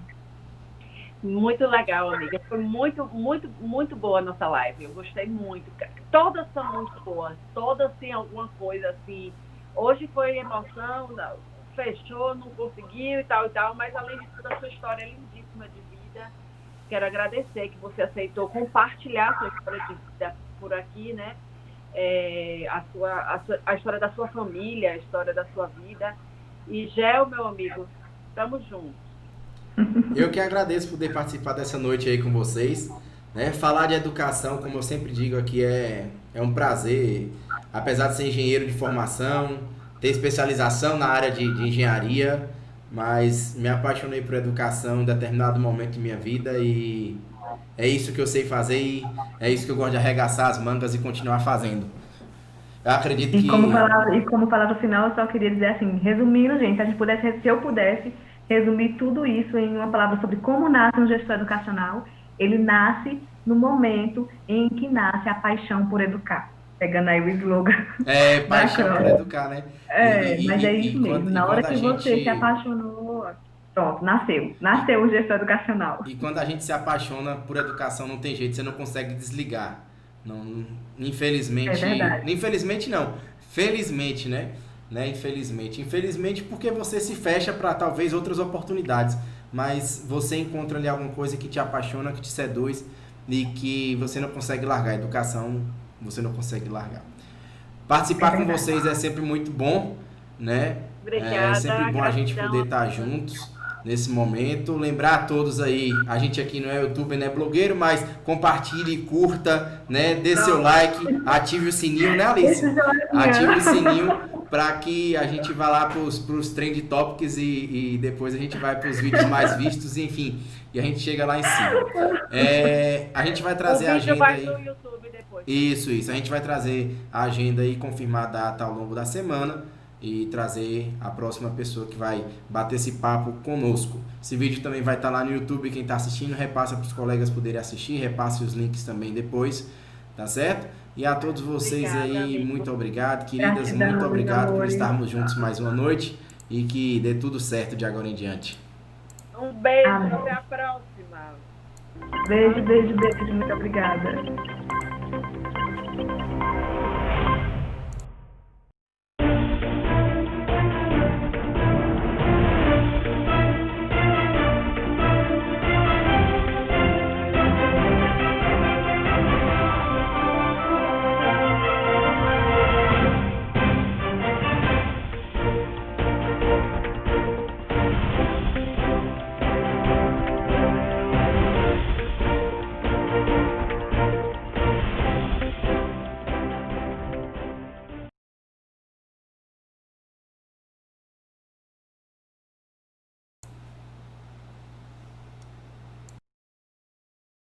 Speaker 3: Muito legal, amiga. Foi muito, muito, muito boa a nossa live. Eu gostei muito. Todas são muito boas. Todas têm alguma coisa assim. Hoje foi emoção, não, fechou, não conseguiu e tal, mas além de tudo, a sua história é lindíssima de vida. Quero agradecer que você aceitou compartilhar a sua história de vida por aqui, né? A história da sua família, a história da sua vida. E Gel, meu amigo, estamos juntos.
Speaker 1: Eu que agradeço por poder participar dessa noite aí com vocês, né? Falar de educação, como eu sempre digo aqui, é um prazer, apesar de ser engenheiro de formação, ter especialização na área de engenharia, mas me apaixonei por educação em determinado momento de minha vida e é isso que eu sei fazer e é isso que eu gosto de arregaçar as mangas e continuar fazendo. Eu acredito que...
Speaker 2: Como palavra final, eu só queria dizer assim, resumindo, gente, se eu pudesse resumir tudo isso em uma palavra sobre como nasce um gestor educacional, ele nasce no momento em que nasce a paixão por educar. Pegando aí o slogan.
Speaker 1: Paixão por educar, né?
Speaker 2: Mas é isso mesmo. Na hora que você se apaixonou, pronto, nasceu o gestor educacional.
Speaker 1: E quando a gente se apaixona por educação, não tem jeito, você não consegue desligar. Não, infelizmente... Infelizmente não. Felizmente, né? Infelizmente porque você se fecha para talvez outras oportunidades, mas você encontra ali alguma coisa que te apaixona, que te seduz e que você não consegue largar. A educação você não consegue largar. Participar com vocês é sempre muito bom, né?
Speaker 3: Obrigada,
Speaker 1: é sempre bom
Speaker 3: gratidão.
Speaker 1: A gente poder estar juntos nesse momento. Lembrar a todos aí, a gente aqui não é youtuber, não é blogueiro, mas compartilhe, curta, né? Dê seu like, ative o sininho, né, Alice? Ative o sininho para que a gente vá lá para os trend topics e depois a gente vai para os vídeos mais vistos, enfim, e a gente chega lá em cima. A gente vai trazer a agenda aí.
Speaker 3: No YouTube depois.
Speaker 1: Isso. A gente vai trazer a agenda e confirmar a data ao longo da semana e trazer a próxima pessoa que vai bater esse papo conosco. Esse vídeo também vai estar lá no YouTube, quem está assistindo, repassa para os colegas poderem assistir, repasse os links também depois, tá certo? E a todos vocês aí, muito obrigado, queridas, muito obrigado por estarmos juntos mais uma noite e que dê tudo certo de agora em diante.
Speaker 3: Um beijo, até a próxima.
Speaker 2: Beijo, muito obrigada.